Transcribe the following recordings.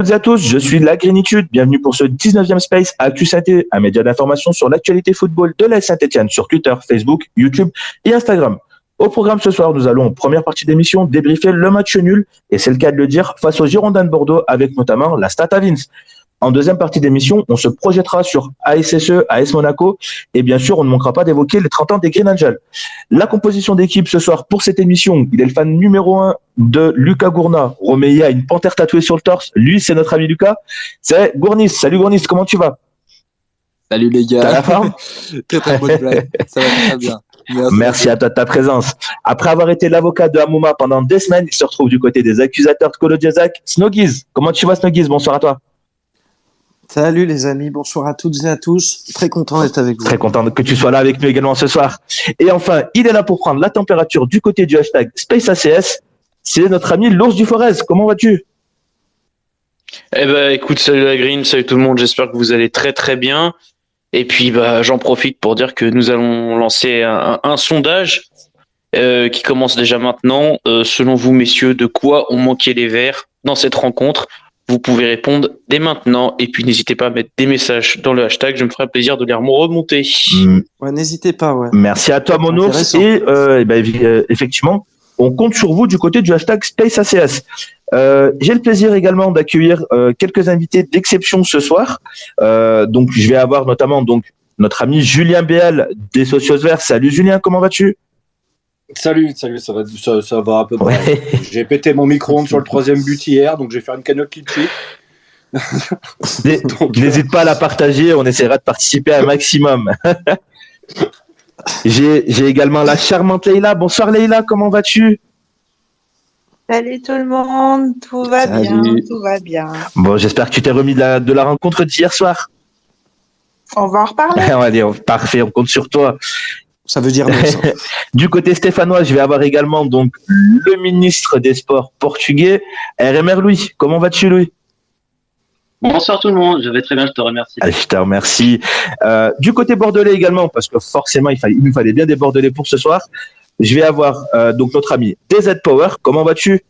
Bonjour à tous, je suis La Grénitude. Bienvenue pour ce 19e Space Actu Saint-Étienne, un média d'information sur l'actualité football de la Saint-Étienne sur Twitter, Facebook, YouTube et Instagram. Au programme ce soir, nous allons en première partie d'émission débriefer le match nul, et c'est le cas de le dire, face aux Girondins de Bordeaux avec notamment la Stat à Vince. En deuxième partie d'émission, on se projettera sur ASSE, AS Monaco, et bien sûr, on ne manquera pas d'évoquer les 30 ans des Green Angels. La composition d'équipe ce soir pour cette émission, il est le fan numéro 1 de Lucas Gourna. Roméi a une panthère tatouée sur le torse. Lui, c'est notre ami Lucas. C'est Gournis. Salut Gournis, comment tu vas? Salut les gars. T'as la forme? Très bonne blague. Ça va très bien. Merci à toi de ta présence. Après avoir été l'avocat de Hamouma pendant des semaines, il se retrouve du côté des accusateurs de Kolo Djazak. Snoggies, comment tu vas Snoggies? Bonsoir à toi. Salut les amis, bonsoir à toutes et à tous. Très content d'être avec vous. Très content que tu sois là avec nous également ce soir. Et enfin, il est là pour prendre la température du côté du hashtag SpaceACS. C'est notre ami l'ours du Forez. Comment vas-tu? Eh ben, écoute, salut la Green, salut tout le monde. J'espère que vous allez très très bien. Et puis, j'en profite pour dire que nous allons lancer un sondage qui commence déjà maintenant. Selon vous, messieurs, de quoi ont manqué les Verts dans cette rencontre? Vous pouvez répondre dès maintenant. Et puis, n'hésitez pas à mettre des messages dans le hashtag. Je me ferai plaisir de les remonter. Ouais, n'hésitez pas. Ouais. Merci à toi, mon ours. Et effectivement, on compte sur vous du côté du hashtag SpaceACS. J'ai le plaisir également d'accueillir quelques invités d'exception ce soir. Donc, je vais avoir notamment notre ami Julien Béal des Socios Verts. Salut Julien, comment vas-tu? Salut, ça va à peu près. Ouais. J'ai pété mon micro-ondes sur le 3e but hier, donc je vais faire une cagnotte qui dessus. N'hésite pas à la partager, on essaiera de participer à un maximum. J'ai également la charmante Leïla. Bonsoir Leïla, comment vas-tu? Salut tout le monde, tout va bien, tout va bien. Bon, j'espère que tu t'es remis de la rencontre d'hier soir. On va en reparler. On va dire, parfait, on compte sur toi. Ça veut dire non, ça. Du côté stéphanois, je vais avoir également donc le ministre des Sports portugais, RMR Louis. Comment vas-tu, Louis? Bonsoir tout le monde, je vais très bien, je te remercie. Je te remercie. Du côté bordelais également, parce que forcément, il nous fallait bien des bordelais pour ce soir. Je vais avoir donc notre ami DZ Power. Comment vas-tu?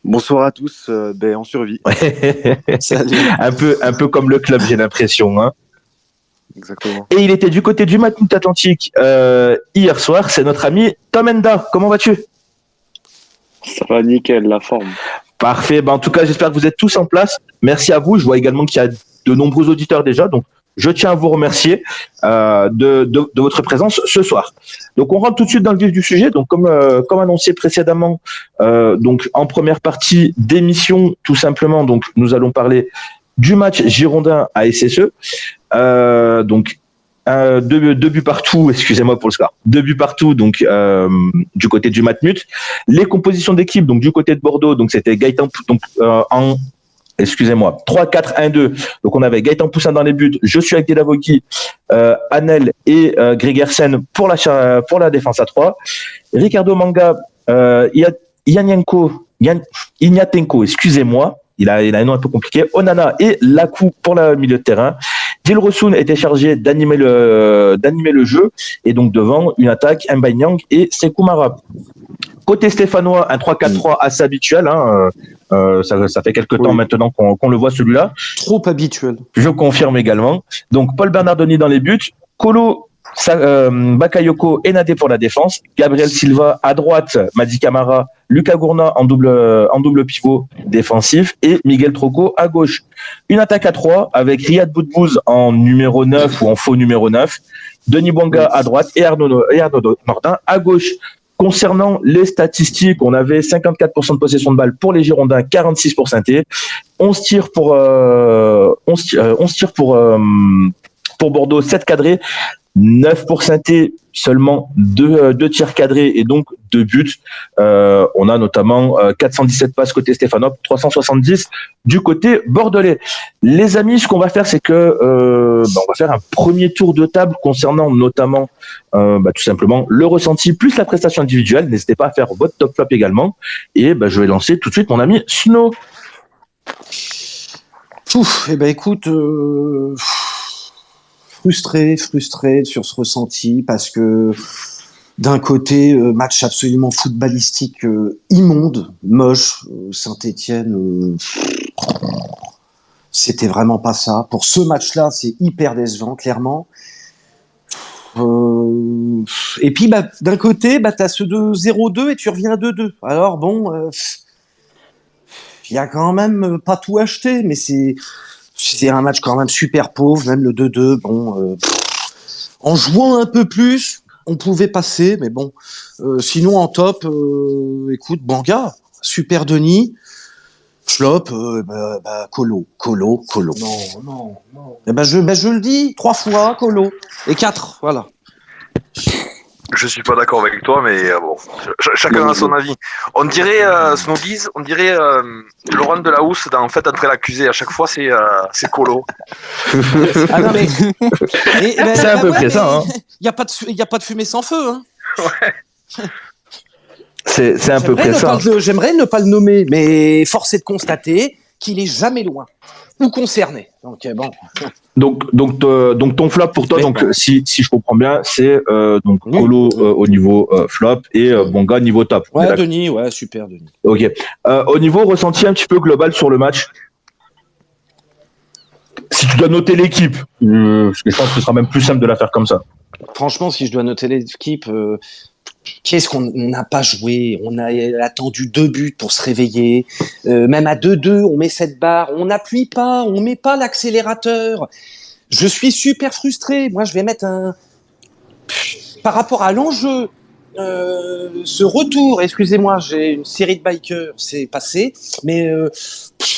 Bonsoir à tous, on survit. Salut. un peu comme le club, j'ai l'impression, hein. Exactement. Et il était du côté du Matmut Atlantique hier soir, c'est notre ami Tom Enda. Comment vas-tu? Ça va nickel, la forme. Parfait. En tout cas, j'espère que vous êtes tous en place. Merci à vous. Je vois également qu'il y a de nombreux auditeurs déjà, donc je tiens à vous remercier de votre présence ce soir. Donc, on rentre tout de suite dans le vif du sujet. Donc, comme annoncé précédemment, donc en première partie d'émission, tout simplement, donc nous allons parler du match Girondin à SSE. Donc, deux buts partout, excusez-moi pour le score. 2 buts partout, donc du côté du Matmut. Les compositions d'équipe, donc du côté de Bordeaux, donc c'était Gaëtan, donc en 3-4-1-2. Donc on avait Gaëtan Poussin dans les buts. Je suis avec Delavogui, Anel et Gregersen pour la défense à 3. Ricardo Manga, Ignatenko, excusez-moi. Il a un nom un peu compliqué. Onana et Lakou pour le milieu de terrain. Gil Rosun était chargé d'animer le jeu. Et donc devant, une attaque, Mbanyang et Sekou Mara. Côté stéphanois, un 3-4-3 assez habituel. Hein. Ça fait quelques temps maintenant qu'on le voit celui-là. Trop habituel. Je confirme également. Donc Paul Bernardoni dans les buts. Kolo, Bakayoko et Nadé pour la défense, Gabriel Silva à droite, Madi Camara, Lucas Gourna en double pivot défensif et Miguel Troco à gauche. Une attaque à 3 avec Riyad Boudbouz en numéro 9 ou en faux numéro 9, Denis Bouanga à droite et Arnaud Nordin à gauche. Concernant les statistiques, on avait 54% de possession de balle pour les Girondins, 46 pour Saint-Étienne. 11 tirs pour Bordeaux, 7 cadrés. 9 pour Saint-Étienne, seulement 2 tirs cadrés et donc 2 buts. On a notamment 417 passes côté stéphanois, 370 du côté bordelais. Les amis, ce qu'on va faire, c'est que on va faire un premier tour de table concernant notamment tout simplement le ressenti plus la prestation individuelle. N'hésitez pas à faire votre top flop également. Et je vais lancer tout de suite mon ami Snow. Écoute... Frustré sur ce ressenti parce que d'un côté, match absolument footballistique immonde, moche, Saint-Étienne c'était vraiment pas ça. Pour ce match-là, c'est hyper décevant, clairement. Et puis, d'un côté, t'as ce 0-2 et tu reviens à 2-2. Alors bon, il y a quand même pas tout acheté, mais c'est un match quand même super pauvre, même le 2-2. Bon, en jouant un peu plus, on pouvait passer, mais bon. Sinon, en top, écoute, Banga, super Denis. Flop, Colo. Non. Je le dis 3 fois, Colo. Et 4, voilà. Je suis pas d'accord avec toi, mais bon, chacun a son avis. On dirait, Snowbiz, on dirait Laurent Delahousse en fait entrer l'accusé. À chaque fois, c'est Colo. Ah non, mais c'est à peu près ça. Il y a pas de fumée sans feu. Hein. Ouais. C'est un peu près ça. J'aimerais ne pas le nommer, mais force est de constater qu'il est jamais loin ou concerné. Donc bon. Donc ton flop pour toi, si je comprends bien, c'est donc Colo au niveau flop et Bonga niveau top. Ouais, Denis, super Denis. Ok. Au niveau ressenti un petit peu global sur le match, si tu dois noter l'équipe, parce que je pense que ce sera même plus simple de la faire comme ça. Franchement, si je dois noter l'équipe, qu'est-ce qu'on n'a pas joué? On a attendu 2 buts pour se réveiller. Même à 2-2, on met cette barre. On n'appuie pas, on met pas l'accélérateur. Je suis super frustré. Moi, je vais mettre par rapport à l'enjeu, ce retour, excusez-moi, j'ai une série de bikers, c'est passé, mais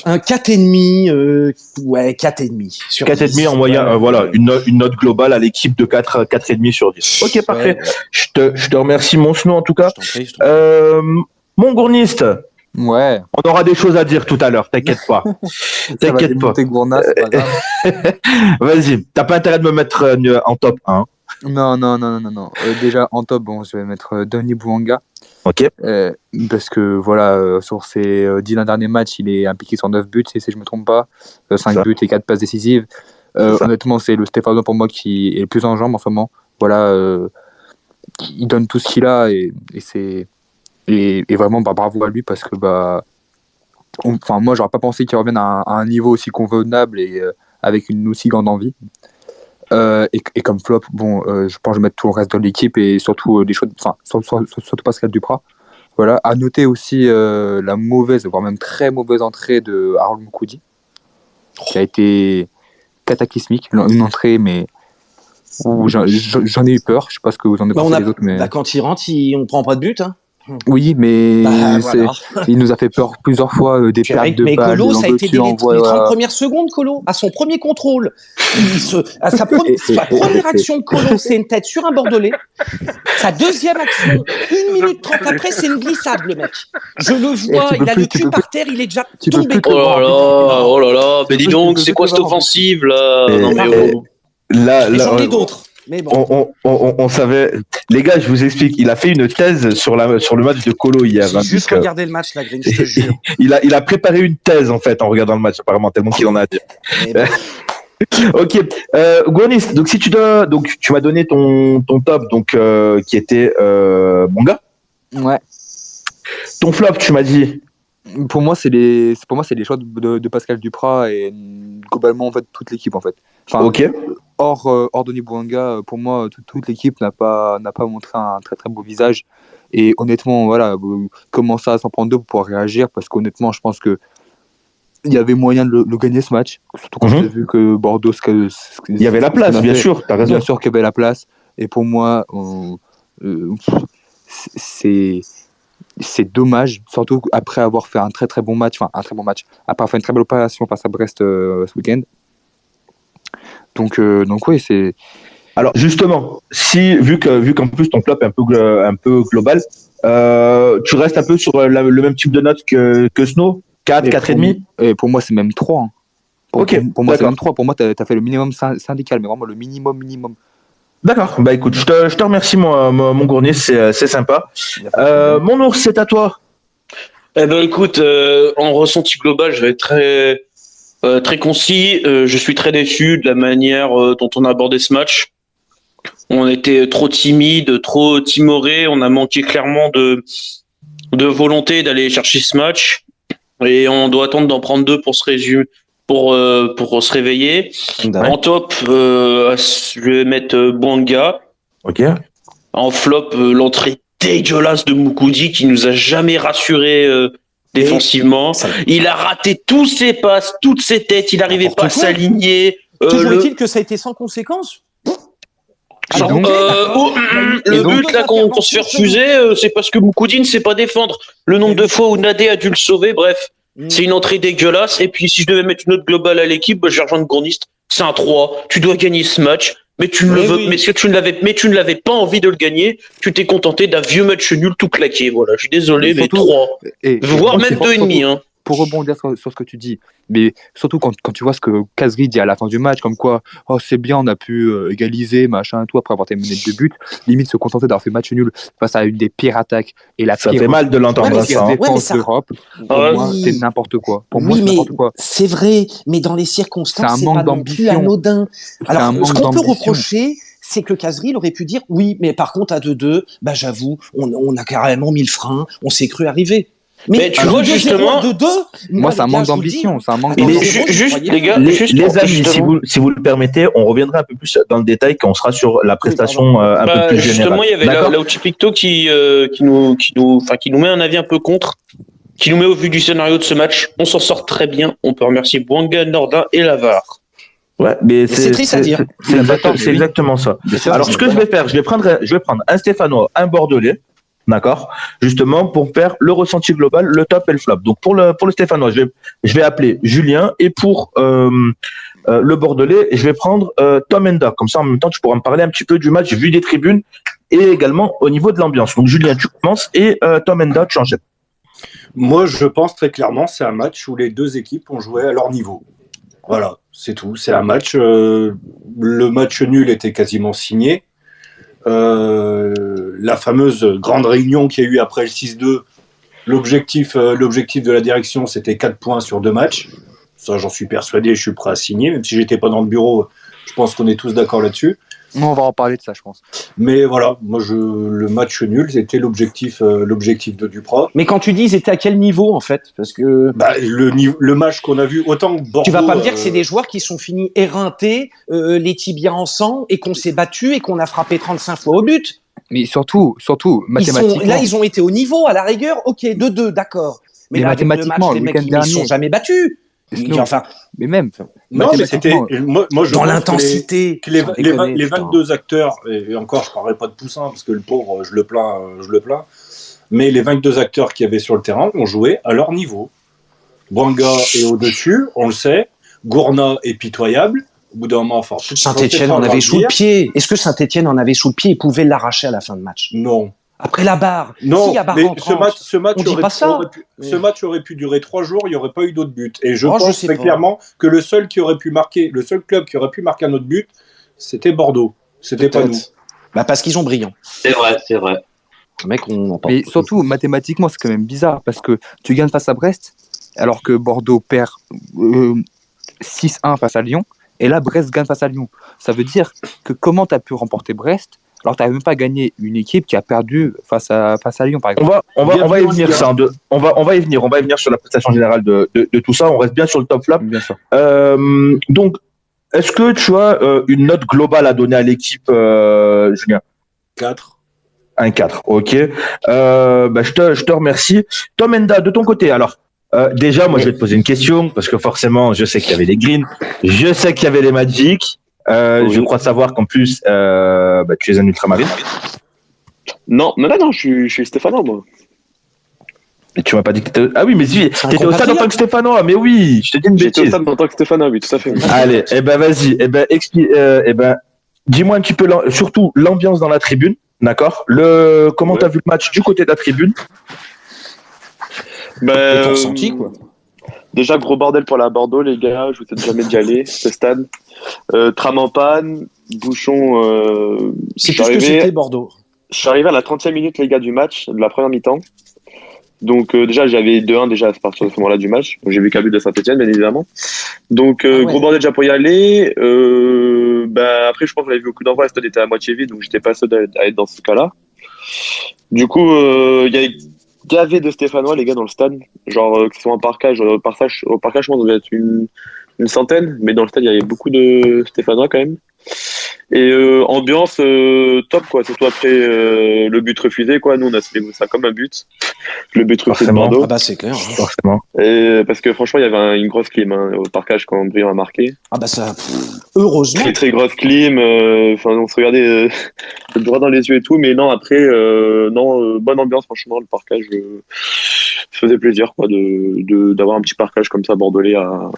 un 4,5, 4,5. 4,5 en moyenne, voilà, une note globale à l'équipe de 4,5 sur 10. Ok, parfait. Ouais. Je te remercie, mon Snow, en tout cas. Je t'en prie. Mon gourniste. Ouais. On aura des choses à dire tout à l'heure, t'inquiète pas. T'inquiète pas. Gourna, c'est pas grave. Vas-y, t'as pas intérêt de me mettre en top 1. Non. Déjà, en top, je vais mettre Denis Bouanga. Ok. Parce que, voilà, sur ses 10 derniers matchs, il est impliqué sur 9 buts, si je me trompe pas. 5 buts et 4 passes décisives. Honnêtement, c'est le Stéphano pour moi qui est le plus en jambes en ce moment. Voilà, il donne tout ce qu'il a et vraiment, bravo à lui parce que, moi, j'aurais pas pensé qu'il revienne à un niveau aussi convenable et avec une aussi grande envie. Et comme flop, je pense que je vais mettre tout le reste de l'équipe et surtout des choses, surtout Pascal Duprat. Voilà. À noter aussi la mauvaise, voire même très mauvaise entrée de Harold Moukoudi, qui a été cataclysmique. Une entrée, mais où j'en ai eu peur. Je sais pas ce que vous en avez pensé les autres, mais quand il rentre, on prend pas de but. Hein. Oui, mais voilà. Il nous a fait peur plusieurs fois, des pertes de balles. Colo, ça a été dès les 30 premières secondes, Colo, à son premier contrôle. Sa première action de Colo, c'est une tête sur un Bordelais. Sa deuxième action, 1 minute 30 après, c'est une glissade, le mec. Je le vois, il a le cul par terre, il est déjà tombé. Oh là là, mais dis donc, c'est quoi cette offensive là? Non mais là, j'en ai d'autres. Mais bon. On savait. Les gars, je vous explique. Il a fait une thèse sur le match de Colo hier. J'ai juste regardé le match, la Green, je te jure. il a préparé une thèse, en fait, en regardant le match, apparemment, tellement qu'il en a à dire. Ok. Gouanis, donc si tu dois. Donc, tu m'as donné ton top, donc, qui était Bonga. Ouais. Ton flop, tu m'as dit. Pour moi, c'est les choix de Pascal Duprat et globalement, en fait, toute l'équipe, en fait. Enfin, ok. Hors Denis Bouanga, pour moi, toute l'équipe n'a pas montré un très très beau visage. Et honnêtement, voilà, commencer à s'en prendre 2 pour pouvoir réagir, parce qu'honnêtement, je pense que il y avait moyen de le gagner ce match. Surtout quand j'ai vu que Bordeaux, il y avait la place, bien sûr. T'as raison. Bien sûr qu'il y avait la place. Et pour moi, c'est dommage, surtout après avoir fait un très très bon match, après avoir fait une très belle opération face à Brest ce week-end. Donc oui, c'est. Alors justement, vu qu'en plus ton flop est un peu global, tu restes un peu sur le même type de note que Snow, 4,5. Et pour moi, c'est même 3. Hein. Pour moi, c'est même 3. Pour moi, t'as fait le minimum syndical, mais vraiment le minimum. D'accord. Bah écoute, je te remercie, mon gournier, c'est sympa. Mon ours, c'est à toi. Eh ben écoute, en ressenti global, je vais être très concis. Je suis très déçu de la manière dont on a abordé ce match. On était trop timide, trop timoré. On a manqué clairement de volonté d'aller chercher ce match. Et on doit attendre d'en prendre 2 pour se se réveiller. En top, je vais mettre Bouanga. Ok. En flop, l'entrée dégueulasse de Moukoudi qui nous a jamais rassuré défensivement. Il a raté tous ses passes, toutes ses têtes. Il n'arrivait pas à s'aligner. Toujours est-il que ça a été sans conséquence. Le but là qu'on se fait refuser, c'est parce que Moukoudi ne sait pas défendre. Le nombre de fois où Nadé a dû le sauver, bref, c'est une entrée dégueulasse. Et puis si je devais mettre une note globale à l'équipe, je vais rejoindre Gournist. C'est un 3. Tu dois gagner ce match. Mais tu ne l'avais pas envie de le gagner. Tu t'es contenté d'un vieux match nul tout claqué. Voilà, je suis désolé, mais 3. Voire même 2,5. Hein. Pour rebondir sur ce que tu dis, mais surtout quand tu vois ce que Kazri dit à la fin du match, comme quoi, oh c'est bien, on a pu égaliser, machin, tout, après avoir terminé de but, limite se contenter d'avoir fait match nul face à une des pires attaques et la ça pire, fait mal de l'entendre ça. Défense d'Europe. Pour moi, c'est n'importe quoi. Pour moi, c'est n'importe quoi. C'est vrai, mais dans les circonstances, c'est pas non plus anodin. Alors, ce qu'on peut reprocher, c'est que Kazri aurait pu dire oui, mais par contre à 2-2, j'avoue, on a carrément mis le frein, on s'est cru arriver. Mais tu vois justement, moi c'est un manque d'ambition, c'est un manque d'ambition. Les gars, les amis, si vous le permettez, on reviendra un peu plus dans le détail quand on sera sur la prestation un peu plus générale. Justement, il y avait Lauchi Picto qui nous met un avis un peu contre, qui nous met au vu du scénario de ce match. On s'en sort très bien. On peut remercier Bouanga, Nordin et Lavar. Ouais, mais c'est triste à dire. C'est exactement ça. Alors, ce que je vais faire, je vais prendre un Stéphanois, un Bordelais. D'accord, justement pour faire le ressenti global, le top et le flop. Donc pour le Stéphanois, je vais appeler Julien, et pour le Bordelais, je vais prendre Tom Enda. Comme ça, en même temps, tu pourras me parler un petit peu du match vu des tribunes et également au niveau de l'ambiance. Donc Julien, tu commences, et Tom Enda, tu enchaînes. Moi, je pense très clairement, c'est un match où les deux équipes ont joué à leur niveau. Voilà, c'est tout. C'est un match. Le match nul était quasiment signé. La fameuse grande réunion qu'il y a eu après le 6-2, l'objectif de la direction, c'était 4 points sur 2 matchs. Ça, j'en suis persuadé, je suis prêt à signer, même si j'étais pas dans le bureau, je pense qu'on est tous d'accord là-dessus. On va en parler de ça, je pense. Mais voilà, moi, le match nul, c'était l'objectif de Duprat. Mais quand tu dis, ils étaient à quel niveau, en fait? Parce que le match qu'on a vu, autant que Bordeaux... Tu vas pas me dire que c'est des joueurs qui sont finis éreintés, les tibias en sang, et qu'on s'est battu et qu'on a frappé 35 fois au but. Mais surtout, mathématiquement... Ils ont été au niveau, à la rigueur, ok, 2-2, d'accord. Mais là, mathématiquement, le match, les mecs, ils ne sont jamais battus. Mais même. Non, mais c'était. Moi, je dans l'intensité. Les 22 acteurs, et encore, je ne parlerai pas de Poussin, parce que le pauvre, je le plains. Mais les 22 acteurs qui y avait sur le terrain ont joué à leur niveau. Bouanga est au-dessus, on le sait. Gourna est pitoyable. Au bout d'un moment, Saint-Etienne en avait sous le pied. Est-ce que Saint-Etienne en avait sous le pied et pouvait l'arracher à la fin de match? Non. Après la barre. Non, barre mais entrante, ce match aurait pu durer 3 jours, il n'y aurait pas eu d'autres buts. Et je pense très clairement que le seul club qui aurait pu marquer un autre but, c'était Bordeaux. C'était pas nous. Parce qu'ils sont brillants. C'est vrai. Mec, on en parle. Mais surtout, mathématiquement, c'est quand même bizarre, parce que tu gagnes face à Brest, alors que Bordeaux perd 6-1 face à Lyon, et là, Brest gagne face à Lyon. Ça veut dire que comment tu as pu remporter Brest alors tu n'avais même pas gagné une équipe qui a perdu face à Lyon, par exemple. On va y venir ça. On va y venir sur la prestation générale de tout ça. On reste bien sur le top flop. Bien sûr. Donc, est-ce que tu as une note globale à donner à l'équipe, Julien? 4. Un 4, ok. Je te remercie. Tom Enda, de ton côté, alors, déjà, moi, je vais te poser une question, parce que forcément, je sais qu'il y avait les Greens, je sais qu'il y avait les Magic. Je crois savoir qu'en plus, tu es un ultramarine. Non, je suis Stéphanois, moi. Mais tu m'as pas dit que t'étais... Ah oui, mais si, t'étais au stade en tant que Stéphanois, mais oui, je te dis une bêtise. J'étais au stade en tant que Stéphanois, oui, tout à fait. Allez, vas-y, dis-moi un petit peu, surtout l'ambiance dans la tribune, d'accord? Comment t'as vu le match du côté de la tribune? Et ton ressenti, quoi. Déjà, gros bordel pour la Bordeaux, les gars. Je vous souhaite jamais d'y aller, ce stade. Tram en panne, bouchon. C'est tout ce que c'était Bordeaux. Je suis arrivé à la 30e minute, les gars, du match, de la première mi-temps. Donc, déjà, j'avais 2-1 déjà à partir de ce moment-là du match. Donc, j'ai vu qu'un but de Saint-Etienne, bien évidemment. Donc, gros bordel déjà pour y aller. Après, je pense que j'avais vu au coup d'envoi, le stade était à moitié vide, donc j'étais pas seul à être dans ce cas-là. Du coup, il y a gavé de Stéphanois, les gars, dans le stade. Genre, que ce soit en parkage, au parkage, je pense qu'on devait être une centaine, mais dans le stade, il y avait beaucoup de Stéphanois quand même. Et ambiance top, quoi. Surtout après le but refusé, quoi. Nous, on a célébré ça comme un but. Le but refusé de Bordeaux. Ah bah c'est clair. Hein. Forcément. Et, parce que franchement, il y avait une grosse clim au parkage quand Briand a marqué. Ah bah ça, heureusement. Très très grosse clim. Enfin, on se regardait droit dans les yeux et tout, mais non, après, bonne ambiance, franchement, le parkage faisait plaisir, quoi, d'avoir un petit parkage comme ça bordelais un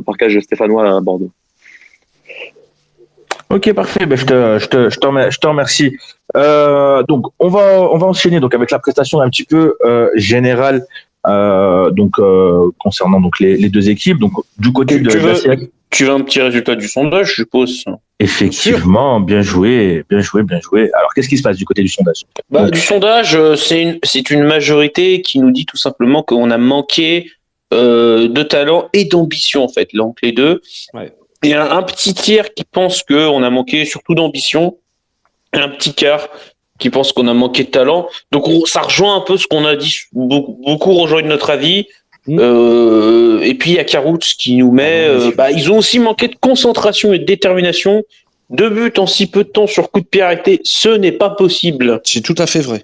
parkage stéphanois à Bordeaux. Ok, parfait. Ben, je te remercie. Donc, on va enchaîner donc avec la prestation un petit peu générale. Concernant donc les deux équipes. Donc, du côté de la CF. Tu veux un petit résultat du sondage, je suppose. Effectivement, bien joué. Alors, qu'est-ce qui se passe du côté du sondage? Du sondage, c'est une majorité qui nous dit tout simplement qu'on a manqué de talent et d'ambition, en fait, donc les deux. Ouais. Il y a un petit tiers qui pense qu'on a manqué surtout d'ambition, et un petit quart qui pense qu'on a manqué de talent. Donc ça rejoint un peu ce qu'on a dit, beaucoup rejoignent notre avis. Et puis il y a Caroux qui nous met, ils ont aussi manqué de concentration et de détermination. 2 buts en si peu de temps sur coup de pied arrêté, ce n'est pas possible. C'est tout à fait vrai.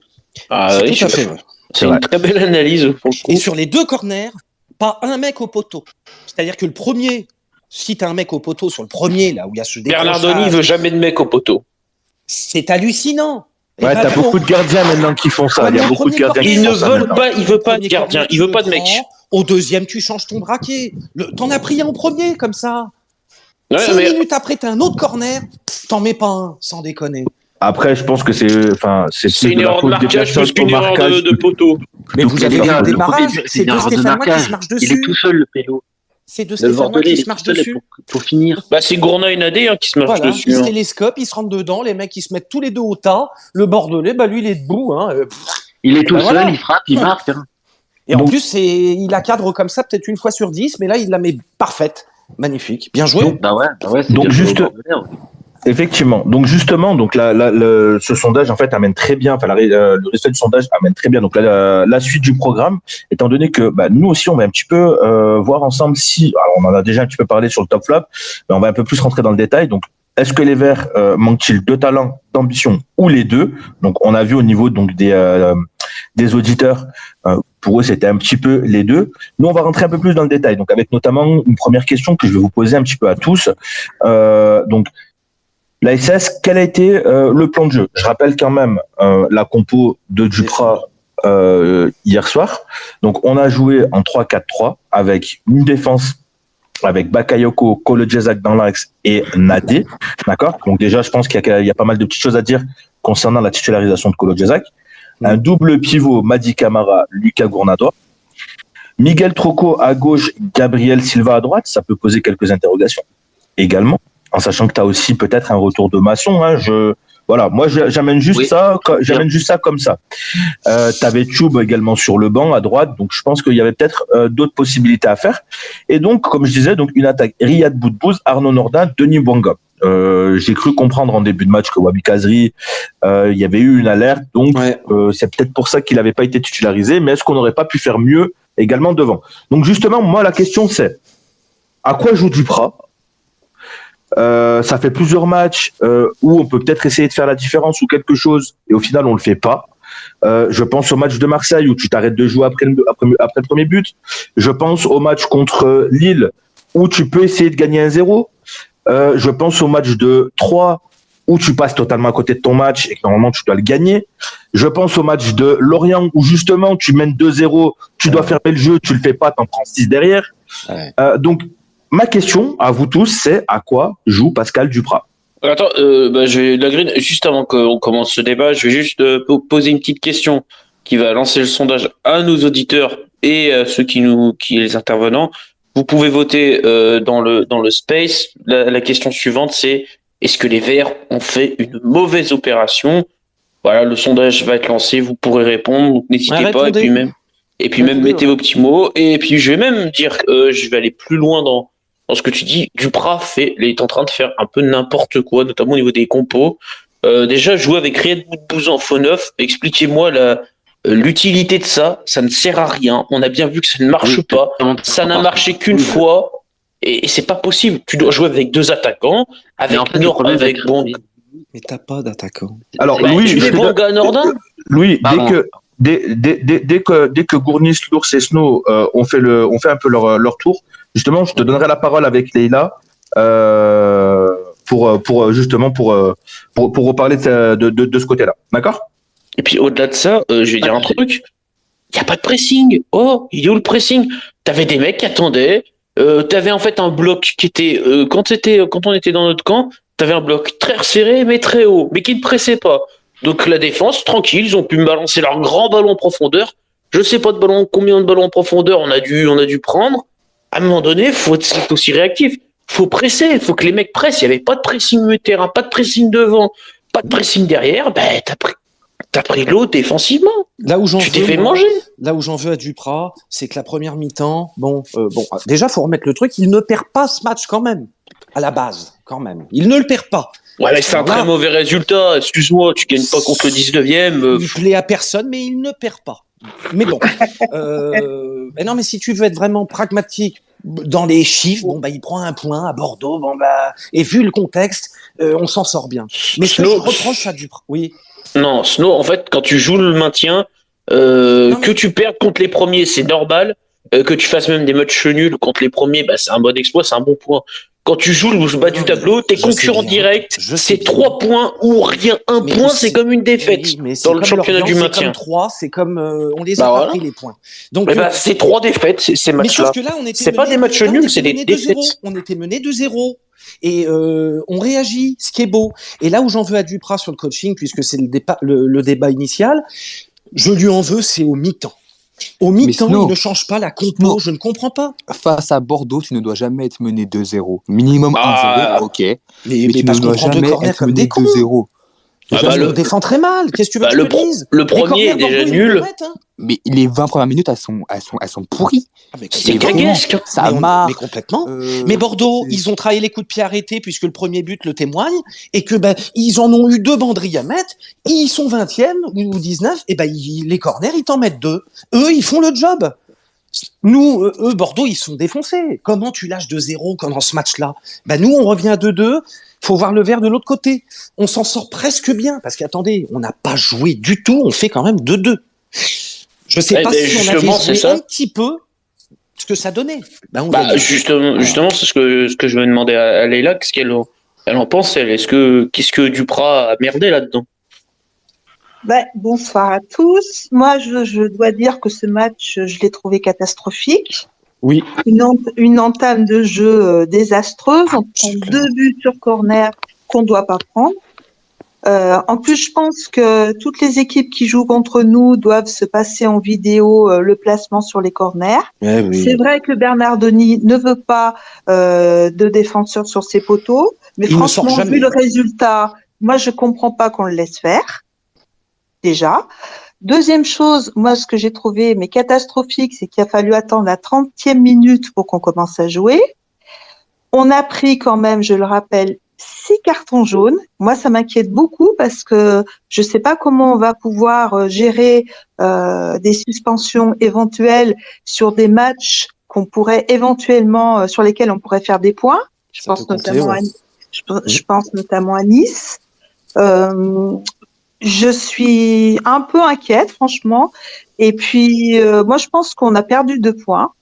C'est une très belle analyse. Et sur les 2 corners, pas un mec au poteau. C'est-à-dire que le premier, si t'as un mec au poteau sur le premier, là où il y a ce décrochage... Bernardoni veut jamais de mec au poteau. C'est hallucinant. Ouais, t'as beaucoup de gardiens maintenant qui font ça. Il y a beaucoup de gardiens qui font ça. Il veut pas de gardien, il veut pas de mec. Au deuxième, tu changes ton braquet. T'en as pris un au premier, comme ça. Ouais, 5 minutes après, t'as un autre corner. T'en mets pas un, sans déconner. Après, je pense que c'est une erreur de marquage plus qu'une erreur de poteau. Mais vous avez vu le démarrage, c'est deux Stéphanois qui se marchent dessus. Il est tout seul, le pélo. C'est deux Stéphanois qui se marchent dessus. Pour finir. C'est Gourna et Nadé qui se marchent dessus. Ils se télescopent, ils se rentrent dedans, les mecs ils se mettent tous les deux au tas. Le Bordelais, lui il est debout. Il est tout seul, il frappe, il marque. Et en plus, il la cadre comme ça peut-être une fois sur 10, mais là il la met parfaite. Magnifique. Bien joué. Donc juste... Effectivement. Donc justement, ce sondage en fait amène très bien. Enfin, le résultat du sondage amène très bien. Donc la suite du programme, étant donné que nous aussi on va un petit peu voir ensemble si. Alors, on en a déjà un petit peu parlé sur le top flop, mais on va un peu plus rentrer dans le détail. Donc est-ce que les Verts manquent-ils de talent, d'ambition ou les deux? Donc on a vu au niveau donc des auditeurs. Pour eux, c'était un petit peu les deux. Nous, on va rentrer un peu plus dans le détail. Donc avec notamment une première question que je vais vous poser un petit peu à tous. La SS, quel a été le plan de jeu? Je rappelle quand même la compo de Duprat hier soir. Donc, on a joué en 3-4-3 avec une défense avec Bakayoko, Kolo Djezak dans l'axe et Nadé. D'accord? Donc déjà, je pense qu'il y a pas mal de petites choses à dire concernant la titularisation de Kolo Djezak. Un double pivot, Madi Camara, Lucas Gournado. Miguel Trocco à gauche, Gabriel Silva à droite. Ça peut poser quelques interrogations également. En sachant que tu as aussi peut-être un retour de Masson. Moi j'amène juste ça comme ça. Tu avais Choub également sur le banc à droite, donc je pense qu'il y avait peut-être d'autres possibilités à faire. Et donc, comme je disais, une attaque Riyad Boudbouz, Arnaud Nordin, Denis Bouanga. J'ai cru comprendre en début de match que Wabi Kazri, il y avait eu une alerte, donc c'est peut-être pour ça qu'il n'avait pas été titularisé, mais est-ce qu'on n'aurait pas pu faire mieux également devant? Donc justement, moi la question c'est, à quoi joue Duprat? Ça fait plusieurs matchs où on peut peut-être essayer de faire la différence ou quelque chose et au final on le fait pas. Je pense au match de Marseille où tu t'arrêtes de jouer après le premier but. Je pense au match contre Lille où tu peux essayer de gagner 1-0. Je pense au match de 3 où tu passes totalement à côté de ton match et que normalement tu dois le gagner. Je pense au match de Lorient où justement tu mènes 2-0, tu dois fermer le jeu, tu le fais pas, t'en prends 6 derrière. Donc ma question à vous tous, c'est à quoi joue Pascal Duprat? Attends, Lagrine, juste avant qu'on commence ce débat, je vais juste poser une petite question qui va lancer le sondage à nos auditeurs et à ceux qui les intervenants. Vous pouvez voter dans le space. La question suivante, c'est est-ce que les Verts ont fait une mauvaise opération? Voilà, le sondage va être lancé, vous pourrez répondre, donc n'hésitez pas. Et puis même mettez vos petits mots. Et puis je vais même dire, je vais aller plus loin dans ce que tu dis. Duprat est en train de faire un peu n'importe quoi, notamment au niveau des compos. Déjà, jouer avec Riyad Boudbouz en faux neuf, expliquez-moi l'utilité de ça ne sert à rien. On a bien vu que ça ne marche pas. Ça n'a marché qu'une fois. Et c'est pas possible. Tu dois jouer avec 2 attaquants, avec bon. Mais t'as pas d'attaquant. Alors, Bah, Louis, tu mets Banga Nordin. Louis, dès que Gournis, Lours et Snow ont fait un peu leur tour, justement, je te donnerai la parole avec Leïla pour reparler de ce côté-là. D'accord? Et puis au-delà de ça, je vais dire un truc. Il y a pas de pressing. Oh, il est où le pressing? T'avais des mecs qui attendaient. T'avais en fait un bloc qui était quand on était dans notre camp, t'avais un bloc très resserré mais très haut, mais qui ne pressait pas. Donc la défense, tranquille, ils ont pu me balancer leur grand ballon en profondeur. Je sais pas combien de ballons en profondeur on a dû prendre. À un moment donné, faut être aussi réactif. Faut presser, faut que les mecs pressent. Il y avait pas de pressing milieu de terrain, pas de pressing devant, pas de pressing derrière. Ben t'as pris l'eau défensivement. Tu t'es fait manger. Là où j'en veux à Duprat, c'est que la première mi-temps, déjà faut remettre le truc, il ne perd pas ce match quand même, à la base, quand même. Il ne le perd pas. Ouais, mais c'est un très mauvais résultat. Excuse-moi, tu gagnes pas contre le 19e. Il plaît à personne, mais il ne perd pas. Mais bon, mais non, mais si tu veux être vraiment pragmatique dans les chiffres, il prend un point à Bordeaux, et vu le contexte, on s'en sort bien. Mais ce que je reproche à Duprat, oui. Non, Snow, en fait, quand tu joues le maintien, que tu perdes contre les premiers, c'est normal. Que tu fasses même des matchs nuls contre les premiers, c'est un bon exploit, c'est un bon point. Quand tu joues le bas du tableau, t'es concurrent direct, c'est 3 points ou rien. Un point, c'est comme une défaite dans le championnat du maintien. C'est comme 3, c'est comme on les a pas pris les points. Donc c'est 3 défaites, ces matchs-là. C'est pas des matchs nuls, c'est des défaites. On était mené 2-0. Et on réagit, ce qui est beau. Et là où j'en veux à Duprat sur le coaching, puisque c'est le débat initial, je lui en veux, c'est au mi-temps. Au mi-temps, il ne change pas la compo, je ne comprends pas. Face à Bordeaux, tu ne dois jamais être mené 2-0. Minimum 1-0, ok. Mais tu parce ne dois qu'on prend jamais être mené 2-0. On défend très mal. Qu'est-ce que tu veux que je te dise? Le premier est déjà nul. Mais les 20 premières minutes, elles sont pourries. C'est gaguesque. Ça marche. Mais complètement. Mais Bordeaux, ils ont travaillé les coups de pied arrêtés puisque le premier but le témoigne et que ils en ont eu 2 banderilles à mettre. Ils sont 20e ou 19. Et les corners, ils t'en mettent 2. Eux, ils font le job. Nous, eux, Bordeaux, ils sont défoncés. Comment tu lâches 2-0 dans ce match-là? Nous, on revient à 2-2. Faut voir le verre de l'autre côté. On s'en sort presque bien parce qu'attendez, on n'a pas joué du tout. On fait quand même 2-2. Je sais pas si on avait joué un petit peu ce que ça donnait. Justement, c'est ce que je vais demander à Leïla. Qu'est-ce qu'elle en pense, elle? Qu'est-ce que Duprat a merdé là-dedans? Bonsoir à tous. Moi, je dois dire que ce match, je l'ai trouvé catastrophique. Oui. Une entame de jeu désastreuse. On prend 2 buts sur corner qu'on ne doit pas prendre. En plus, je pense que toutes les équipes qui jouent contre nous doivent se passer en vidéo le placement sur les corners. Oui. C'est vrai que Bernardoni ne veut pas de défenseur sur ses poteaux, mais franchement, vu le résultat, moi, je comprends pas qu'on le laisse faire. Déjà. Deuxième chose, moi, ce que j'ai trouvé catastrophique, c'est qu'il a fallu attendre la 30e minute pour qu'on commence à jouer. On a pris quand même, je le rappelle, 6 cartons jaunes. Moi, ça m'inquiète beaucoup parce que je sais pas comment on va pouvoir gérer des suspensions éventuelles sur des matchs qu'on pourrait éventuellement, sur lesquels on pourrait faire des points. Je pense notamment à Nice. Je suis un peu inquiète, franchement. Et puis, moi, je pense qu'on a perdu 2 points,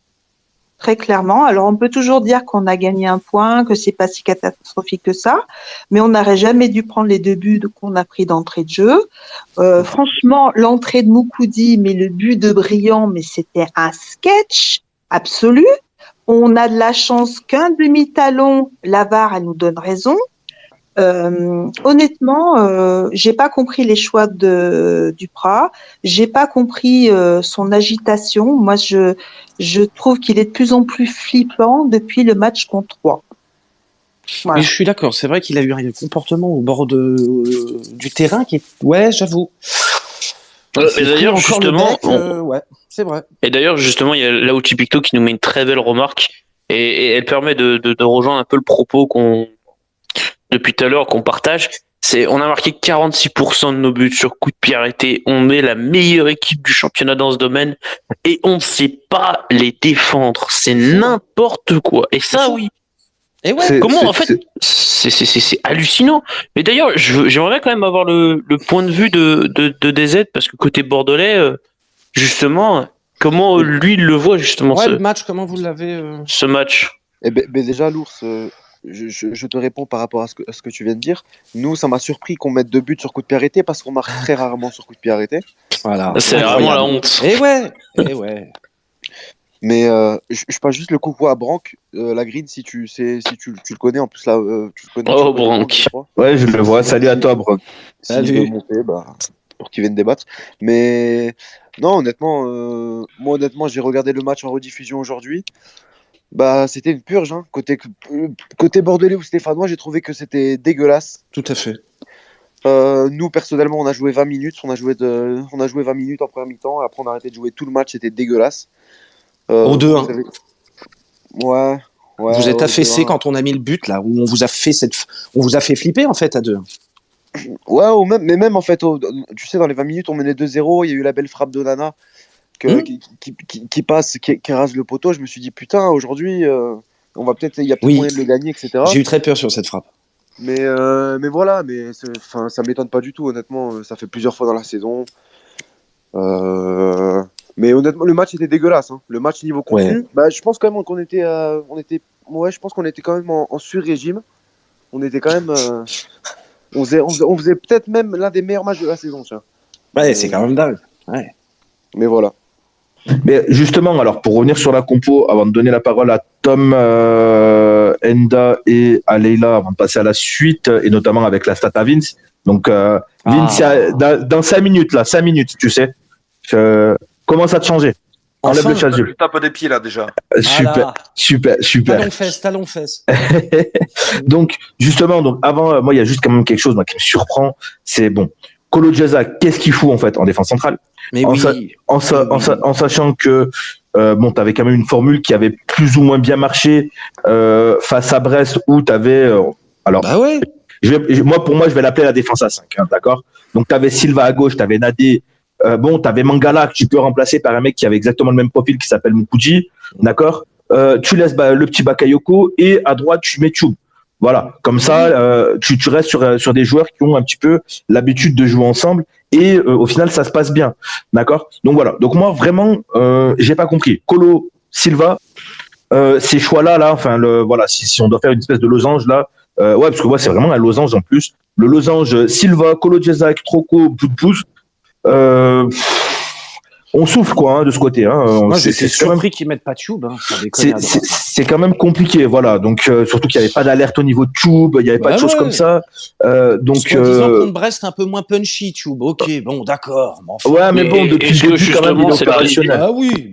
très clairement. Alors, on peut toujours dire qu'on a gagné 1 point, que c'est pas si catastrophique que ça, mais on n'aurait jamais dû prendre les 2 buts qu'on a pris d'entrée de jeu. Franchement, l'entrée de Moukoudi, mais le but de Briand, mais c'était un sketch absolu. On a de la chance qu'un demi-talon, la VAR, elle nous donne raison. Honnêtement, j'ai pas compris les choix de Duprat. J'ai pas compris son agitation. Moi, je trouve qu'il est de plus en plus flippant depuis le match contre Troyes. Voilà. Mais je suis d'accord. C'est vrai qu'il a eu un comportement au bord du terrain qui est, j'avoue. Et d'ailleurs, justement, c'est vrai. Et d'ailleurs, justement, il y a Lauti Picto qui nous met une très belle remarque et elle permet de rejoindre un peu le propos depuis tout à l'heure qu'on partage. On a marqué 46% de nos buts sur coup de pied arrêté. On est la meilleure équipe du championnat dans ce domaine et on ne sait pas les défendre. C'est n'importe quoi. Et ça, oui. Et ouais. Comment, en fait, c'est hallucinant. Mais d'ailleurs, j'aimerais quand même avoir le point de vue de DZ parce que côté bordelais, justement, comment lui il le voit justement le match, comment vous l'avez ce match. Eh ben, déjà, l'ours. Je te réponds par rapport à ce que tu viens de dire. Nous, ça m'a surpris qu'on mette 2 buts sur coup de pied arrêté parce qu'on marque très rarement sur coup de pied arrêté. Voilà. C'est vraiment la honte. Et ouais. Mais je passe juste le coucou à Branck, la green, si tu le connais. En plus, là, tu le connais. Oh, Branck. Ouais, je le vois. Salut à toi, Branck. Salut. Veut monter, pour qu'il vienne débattre. Mais non, honnêtement, moi, j'ai regardé le match en rediffusion aujourd'hui. C'était une purge, hein. Côté bordelais ou stéphanois, j'ai trouvé que c'était dégueulasse. Tout à fait. Nous, personnellement, on a joué 20 minutes. On a joué 20 minutes en première mi-temps. Après, on a arrêté de jouer tout le match. C'était dégueulasse. Au 2-1. Ouais. Vous êtes affaissé quand on a mis le but, là, où on vous a fait flipper, en fait, à 2. Ouais, mais même, en fait, tu sais, dans les 20 minutes, on menait 2-0. Il y a eu la belle frappe de Nana. Qui passe, qui rase le poteau. Je me suis dit, putain, aujourd'hui, il y a peut-être moyen de le gagner, etc. J'ai eu très peur sur cette frappe. Mais voilà, ça m'étonne pas du tout, honnêtement. Ça fait plusieurs fois dans la saison. Mais honnêtement, le match était dégueulasse. Hein. Le match niveau contenu, je pense quand même qu'on était, je pense qu'on était quand même en sur-régime. On était quand même, on faisait peut-être même l'un des meilleurs matchs de la saison. Tiens. Ouais, c'est quand même dingue. Ouais. Mais voilà. Mais justement, alors pour revenir sur la compo, avant de donner la parole à Tom, Enda et à Leila, avant de passer à la suite, et notamment avec la stat à Vince. Donc, Vince, dans 5 minutes, tu sais, commence à te changer. Enlève le chasuble. Tu tapes des pieds là déjà. Super. Talon fesses. Donc, justement, avant, moi, il y a juste quand même quelque chose qui me surprend. C'est Kolo Djeza, qu'est-ce qu'il fout en fait en défense centrale? Mais en sachant que tu avais quand même une formule qui avait plus ou moins bien marché face à Brest où tu avais pour moi je vais l'appeler la défense à 5, hein, d'accord? Donc tu avais Silva à gauche, tu avais Nadé, tu avais Mangala que tu peux remplacer par un mec qui avait exactement le même profil qui s'appelle Mukudji, d'accord? Tu laisses le petit Bakayoko et à droite tu mets Choub. Voilà, comme ça, tu restes sur des joueurs qui ont un petit peu l'habitude de jouer ensemble et au final, ça se passe bien, d'accord? Donc voilà. Donc moi, vraiment, j'ai pas compris. Kolo, Silva, ces choix-là, enfin, voilà, si on doit faire une espèce de losange là, parce que c'est vraiment un losange en plus. Le losange Silva, Kolo Djeza, Troko, Boudbouz. On souffle de ce côté. Hein. Moi, j'étais surpris qu'ils mettent pas Tube. Hein. C'est quand même compliqué, voilà. Donc surtout qu'il n'y avait pas d'alerte au niveau de Tube, il n'y avait pas de choses comme ça. Donc disant contre Brest un peu moins punchy, Tube. Ok, bon, d'accord. Mais depuis le début quand même il est opérationnel. Ah oui.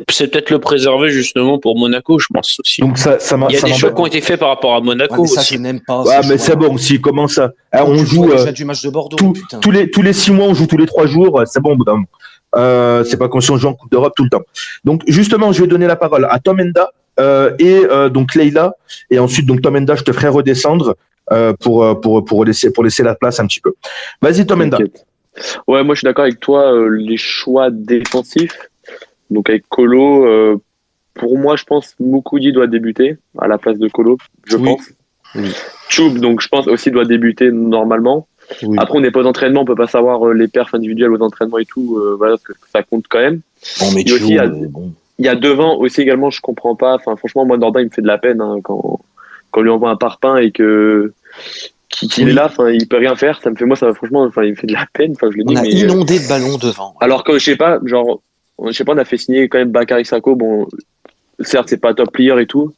C'est peut-être le préserver justement pour Monaco, je pense aussi. Donc il y a des choix qui ont été faits par rapport à Monaco. Mais ça, je n'aime pas. Mais c'est bon. S'il commence à, on joue du match de Bordeaux. Tous les 6 mois, on joue tous les 3 jours. C'est bon. C'est pas comme si on joue en Coupe d'Europe tout le temps. Donc justement, je vais donner la parole à Tom Enda et donc Leila, et ensuite donc Tom Enda, je te ferai redescendre pour laisser la place un petit peu. Vas-y Tom Enda. Ouais, moi je suis d'accord avec toi. Les choix défensifs, donc avec Kolo, pour moi je pense Mukudi doit débuter à la place de Kolo, je pense. Oui. Choub, donc je pense aussi doit débuter normalement. Oui. Après, on n'est pas aux entraînements, on peut pas savoir les perfs individuels aux entraînements et tout. Voilà, parce que ça compte quand même. Il y a devant aussi également, je comprends pas. Enfin, franchement, moi, Nordin, il me fait de la peine quand on lui envoie un parpaing et qu'il est là. Enfin, il peut rien faire. Franchement, il me fait de la peine. Enfin, je le dis. On a inondé de ballons devant. Alors que je sais pas, on a fait signer quand même Bakary Sako. Bon, certes, c'est pas top player et tout,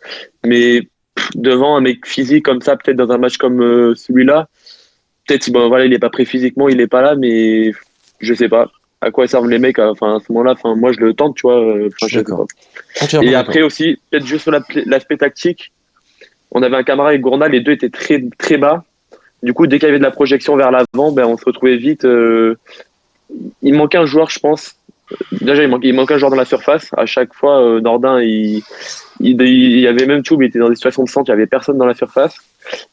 mais devant un mec physique comme ça, peut-être dans un match comme celui-là. Peut-être il est pas prêt physiquement, il est pas là, mais je sais pas à quoi servent les mecs. Enfin à ce moment-là, moi je le tente, tu vois. Je sais pas. Et après aussi, peut-être juste sur l'aspect tactique, on avait un camarade avec Gourna, les deux étaient très très bas. Du coup, dès qu'il y avait de la projection vers l'avant, on se retrouvait vite. Il manquait un joueur, je pense. Déjà, il manquait un joueur dans la surface. À chaque fois, Nordin, il y avait même Tchoub, il était dans des situations de centre, il y avait personne dans la surface.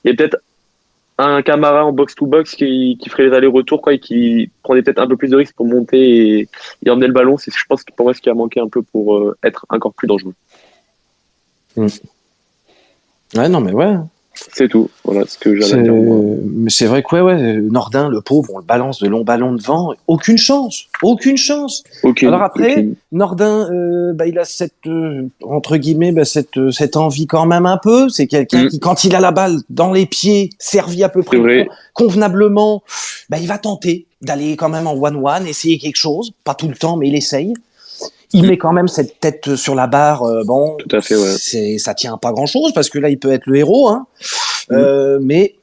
Et peut-être un Camara en box-to-box qui ferait les allers-retours, quoi, et qui prendrait peut-être un peu plus de risques pour monter et emmener le ballon. C'est, je pense, pour moi, ce qui a manqué un peu pour être encore plus dangereux. Ouais, non, mais ouais. C'est tout. Voilà ce que j'avais à dire. Mais c'est vrai que ouais, Nordin, le pauvre, on le balance de longs ballons devant. Aucune chance. Alors après, Nordin, il a cette, entre guillemets, cette envie quand même un peu. C'est quelqu'un qui, quand il a la balle dans les pieds, servi à peu près convenablement, il va tenter d'aller quand même en 1-1, essayer quelque chose. Pas tout le temps, mais il essaye. Il met quand même cette tête sur la barre. Tout à fait, ouais. Ça tient pas grand-chose parce que là, il peut être le héros, hein. Mais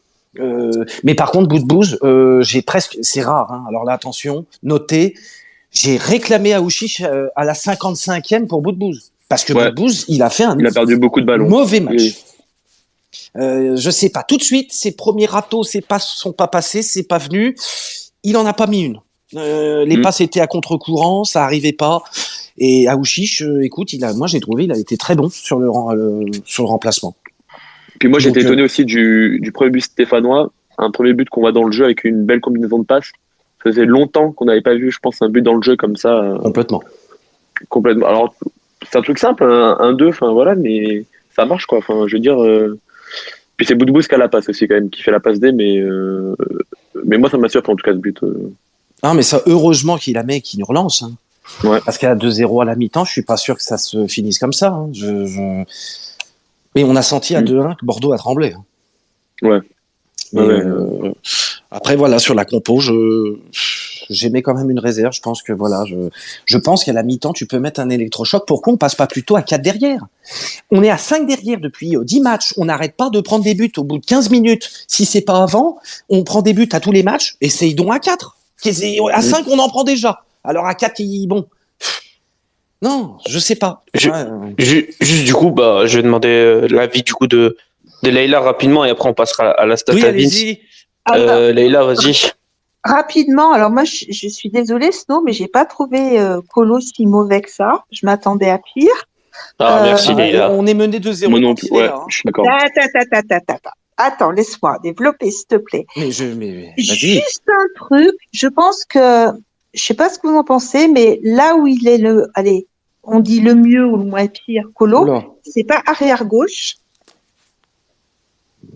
par contre, Boudbouz, j'ai presque, c'est rare, hein. Alors là, attention, notez, j'ai réclamé Aouchiche à la 55e pour Boudbouz. Parce que Boudbouz, il a perdu beaucoup de ballons. Mauvais match. Je sais pas, tout de suite, ses premiers râteaux sont pas passés, c'est pas venu. Il en a pas mis une. Les passes étaient à contre-courant, ça arrivait pas. Et Aouchiche, écoute, moi j'ai trouvé, il a été très bon sur le remplacement. Puis moi j'étais étonné aussi du premier but stéphanois, un premier but qu'on voit dans le jeu avec une belle combinaison de passes. Ça faisait longtemps qu'on n'avait pas vu, je pense, un but dans le jeu comme ça. Complètement. Alors c'est un truc simple, un 2, enfin voilà, mais ça marche quoi. Enfin je veux dire. Puis c'est Boudbouz qui a la passe aussi quand même, qui fait la passe D, mais moi ça m'a surpris en tout cas ce but. Ah mais ça, heureusement qu'il la met et qu'il nous relance. Hein. Ouais. Parce qu'à 2-0 à la mi-temps, je suis pas sûr que ça se finisse comme ça. Hein. Mais on a senti à 2-1 que Bordeaux a tremblé. Hein. Ouais. Après voilà, sur la compo, j'aimais quand même une réserve. Je pense que voilà, je pense qu'à la mi-temps, tu peux mettre un électrochoc. Pourquoi on passe pas plutôt à 4 derrière? On est à 5 derrière depuis 10 matchs. On n'arrête pas de prendre des buts au bout de 15 minutes. Si c'est pas avant, on prend des buts à tous les matchs. Essaye donc à 4. À 5, on en prend déjà. Alors à 4, bon. Non, je sais pas. Juste du coup, je vais demander l'avis du coup de Leïla rapidement et après on passera à la stat à Vince. Leïla, vas-y. Rapidement, alors moi je suis désolée Snow, mais j'ai pas trouvé Colo si mauvais que ça. Je m'attendais à pire. Merci Leïla. On est mené 2-0. Moi non plus, je suis d'accord. Attends, laisse-moi développer s'il te plaît. Mais vas-y. Juste un truc, je pense que je sais pas ce que vous en pensez, mais là où il est on dit le mieux ou le moins pire, Colo, c'est pas arrière gauche.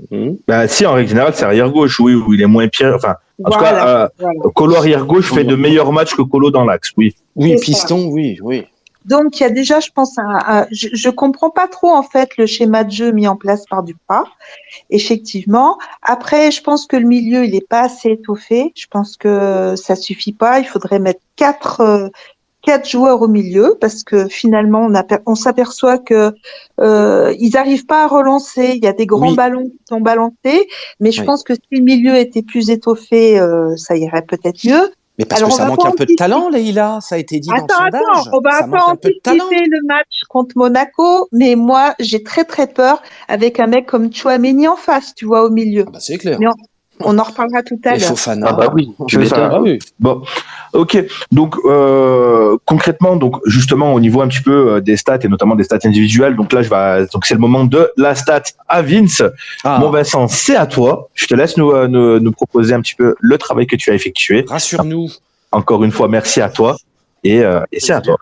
Si, en règle générale, c'est arrière gauche, oui, où il est moins pire. Enfin, en tout cas, Colo arrière gauche fait de meilleurs matchs que Colo dans l'axe, oui. Oui, piston, oui. Donc, il y a déjà, je pense, je comprends pas trop, en fait, le schéma de jeu mis en place par Duprat. Effectivement. Après, je pense que le milieu, il est pas assez étoffé. Je pense que ça suffit pas. Il faudrait mettre quatre joueurs au milieu parce que finalement, on s'aperçoit que, ils arrivent pas à relancer. Il y a des grands ballons qui sont balancés. Mais je pense que si le milieu était plus étoffé, ça irait peut-être mieux. Mais parce que ça manque un peu de talent, Leïla, ça a été dit dans le sondage. On va pas anticiper le match contre Monaco, mais moi, j'ai très très peur avec un mec comme Tchouaméni en face, tu vois, au milieu. C'est clair. Mais on en reparlera tout à l'heure. Fofana. Oui. Bon, ok. Donc concrètement, justement au niveau un petit peu des stats et notamment des stats individuelles. Donc là, donc c'est le moment de la stat à Vince. Mon Vincent, c'est à toi. Je te laisse nous proposer un petit peu le travail que tu as effectué. Rassure-nous. Encore une fois, merci à toi et c'est à toi.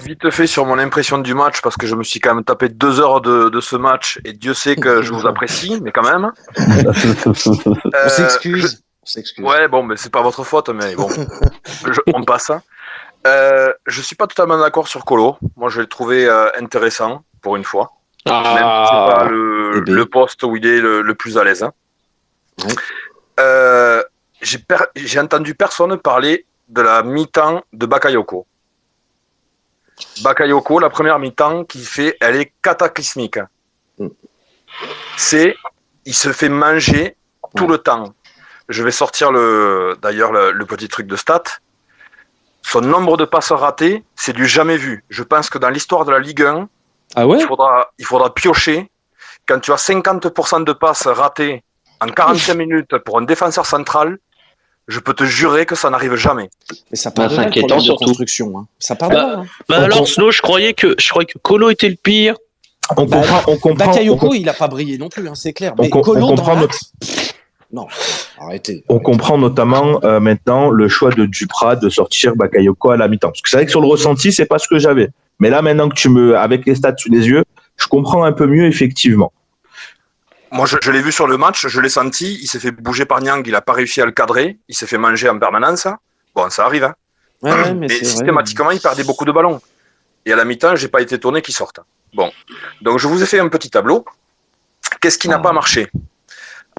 Vite fait sur mon impression du match, parce que je me suis quand même tapé 2 heures de ce match, et Dieu sait que je vous apprécie, mais quand même. On s'excuse. Ouais, bon, mais c'est pas votre faute, mais bon, on passe. Je suis pas totalement d'accord sur Colo. Moi, je l'ai trouvé intéressant, pour une fois. Même si c'est pas le poste où il est le plus à l'aise. J'ai entendu personne parler de la mi-temps de Bakayoko. Bakayoko, la première mi-temps qu'il fait, elle est cataclysmique. Il se fait manger tout le temps. Je vais sortir le petit truc de stats. Son nombre de passes ratées, c'est du jamais vu. Je pense que dans l'histoire de la Ligue 1, il faudra piocher. Quand tu as 50% de passes ratées en 45 minutes pour un défenseur central, je peux te jurer que ça n'arrive jamais. Mais ça part de là, le problème de construction. Hein. Ça part de là. Alors, Snow, je croyais que Colo était le pire. On comprend. Bakayoko, il n'a pas brillé non plus, hein, c'est clair. Mais on Colo comprend dans l'axe, non, arrêtez. On comprend notamment maintenant le choix de Duprat de sortir Bakayoko à la mi-temps. Parce que c'est vrai que sur le ressenti, c'est pas ce que j'avais. Mais là, maintenant que avec les stats sous les yeux, je comprends un peu mieux, effectivement. Moi, je l'ai vu sur le match, je l'ai senti. Il s'est fait bouger par Niang, il n'a pas réussi à le cadrer. Il s'est fait manger en permanence. Bon, ça arrive. Hein. Ouais, mais systématiquement, il perdait beaucoup de ballons. Et à la mi-temps, j'ai pas été étonné qu'il sorte. Bon, donc je vous ai fait un petit tableau. Qu'est-ce qui n'a pas marché?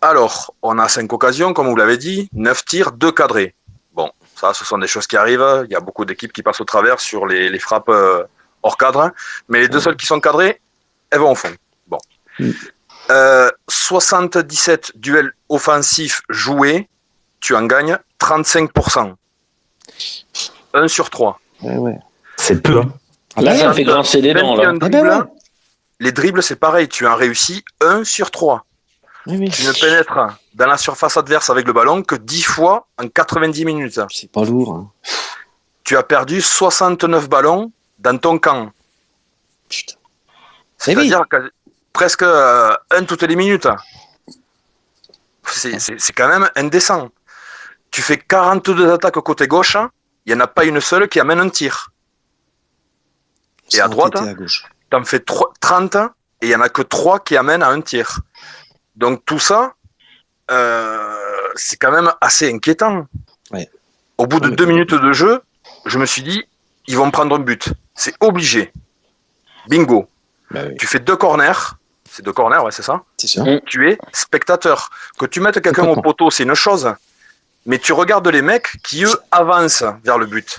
Alors, on a 5 occasions, comme vous l'avez dit, 9 tirs, 2 cadrés. Bon, ça, ce sont des choses qui arrivent. Il y a beaucoup d'équipes qui passent au travers sur les frappes hors cadre. Mais les 2 seules qui sont cadrées, elles vont au fond. Bon. 77 duels offensifs joués, tu en gagnes 35%. 1 sur 3. Ouais. C'est peu. Hein. Là, ça fait grincer des dents. Là. Les dribbles, c'est pareil. Tu en réussis 1 sur 3. Tu ne pénètres dans la surface adverse avec le ballon que 10 fois en 90 minutes. C'est pas lourd. Hein. Tu as perdu 69 ballons dans ton camp. Putain. C'est-à-dire que presque 1 toutes les minutes. C'est quand même indécent. Tu fais 42 attaques côté gauche, il n'y en a pas une seule qui amène un tir. Et à droite, tu en fais 30 et il n'y en a que 3 qui amènent à un tir. Donc tout ça, c'est quand même assez inquiétant. Ouais. Au bout de 2 minutes de jeu, je me suis dit, ils vont prendre un but. C'est obligé. Bingo. Bah oui. Tu fais 2 corners. C'est 2 corners, ouais, c'est ça. C'est ça. Tu es spectateur. Que tu mettes quelqu'un au poteau, c'est une chose. Mais tu regardes les mecs qui, eux, avancent vers le but.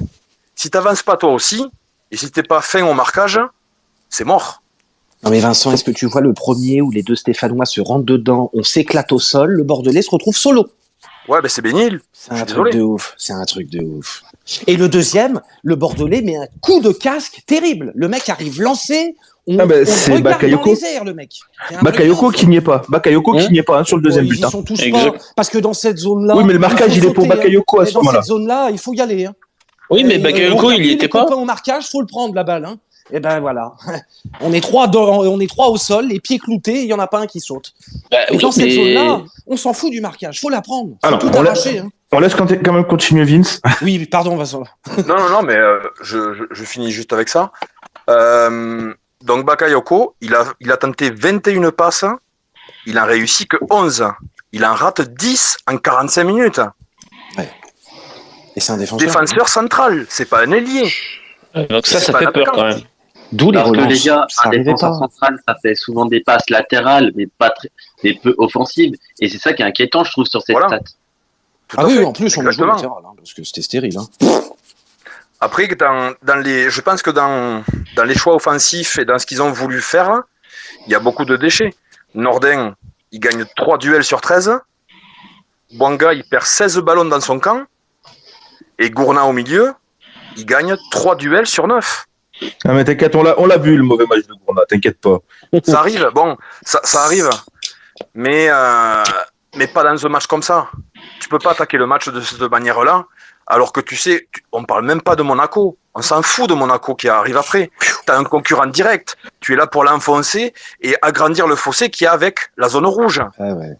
Si tu n'avances pas toi aussi, et si tu n'es pas fin au marquage, c'est mort. Non mais Vincent, est-ce que tu vois le premier où les 2 Stéphanois se rentrent dedans, on s'éclate au sol, le Bordelais se retrouve solo. Ouais, ben c'est bénil. C'est un truc de ouf. C'est un truc de ouf. Et le deuxième, le Bordelais met un coup de casque terrible. Le mec arrive lancé. On c'est regarde Bakayoko. dans les airs, le mec. Bakayoko qui n'y est pas. Bakayoko qui n'y est pas sur le deuxième but. Ils sont tous pas. Parce que dans cette zone-là. Oui, mais le marquage, il est pour Bakayoko à ce moment-là. Dans cette zone-là, il faut y aller. Hein. Oui, mais Bakayoko, il y était pas. Au marquage, faut le prendre la balle. Hein. Et ben voilà. On est 3 au sol, les pieds cloutés, il y en a pas un qui saute. Et dans cette zone-là, on s'en fout du marquage. Faut la prendre. Faut tout arracher. Hein. On laisse quand même continuer Vince. Oui, pardon Vincent. Non, mais je finis juste avec ça. Donc Bakayoko, il a tenté 21 passes, il en réussit que 11. Il en rate 10 en 45 minutes. Ouais. Et c'est un défenseur. Défenseur central, c'est pas un ailier. Donc ça fait peur quand même. D'où les relances. Les gars, un défenseur central, ça fait souvent des passes latérales, mais mais peu offensives. Et c'est ça qui est inquiétant, je trouve, sur cette stat. Ah oui, en plus, on a joué latéral, parce que c'était stérile. Hein. Après, je pense que dans les choix offensifs et dans ce qu'ils ont voulu faire, il y a beaucoup de déchets. Nordin, il gagne 3 duels sur 13. Bouanga, il perd 16 ballons dans son camp. Et Gourna au milieu, il gagne 3 duels sur 9. Ah mais t'inquiète, on l'a vu le mauvais match de Gourna, t'inquiète pas. Ça arrive, ça arrive. Mais pas dans un match comme ça. Tu peux pas attaquer le match de cette manière-là. Alors que tu sais, on parle même pas de Monaco. On s'en fout de Monaco qui arrive après. Tu as un concurrent direct. Tu es là pour l'enfoncer et agrandir le fossé qu'il y a avec la zone rouge. Ah ouais.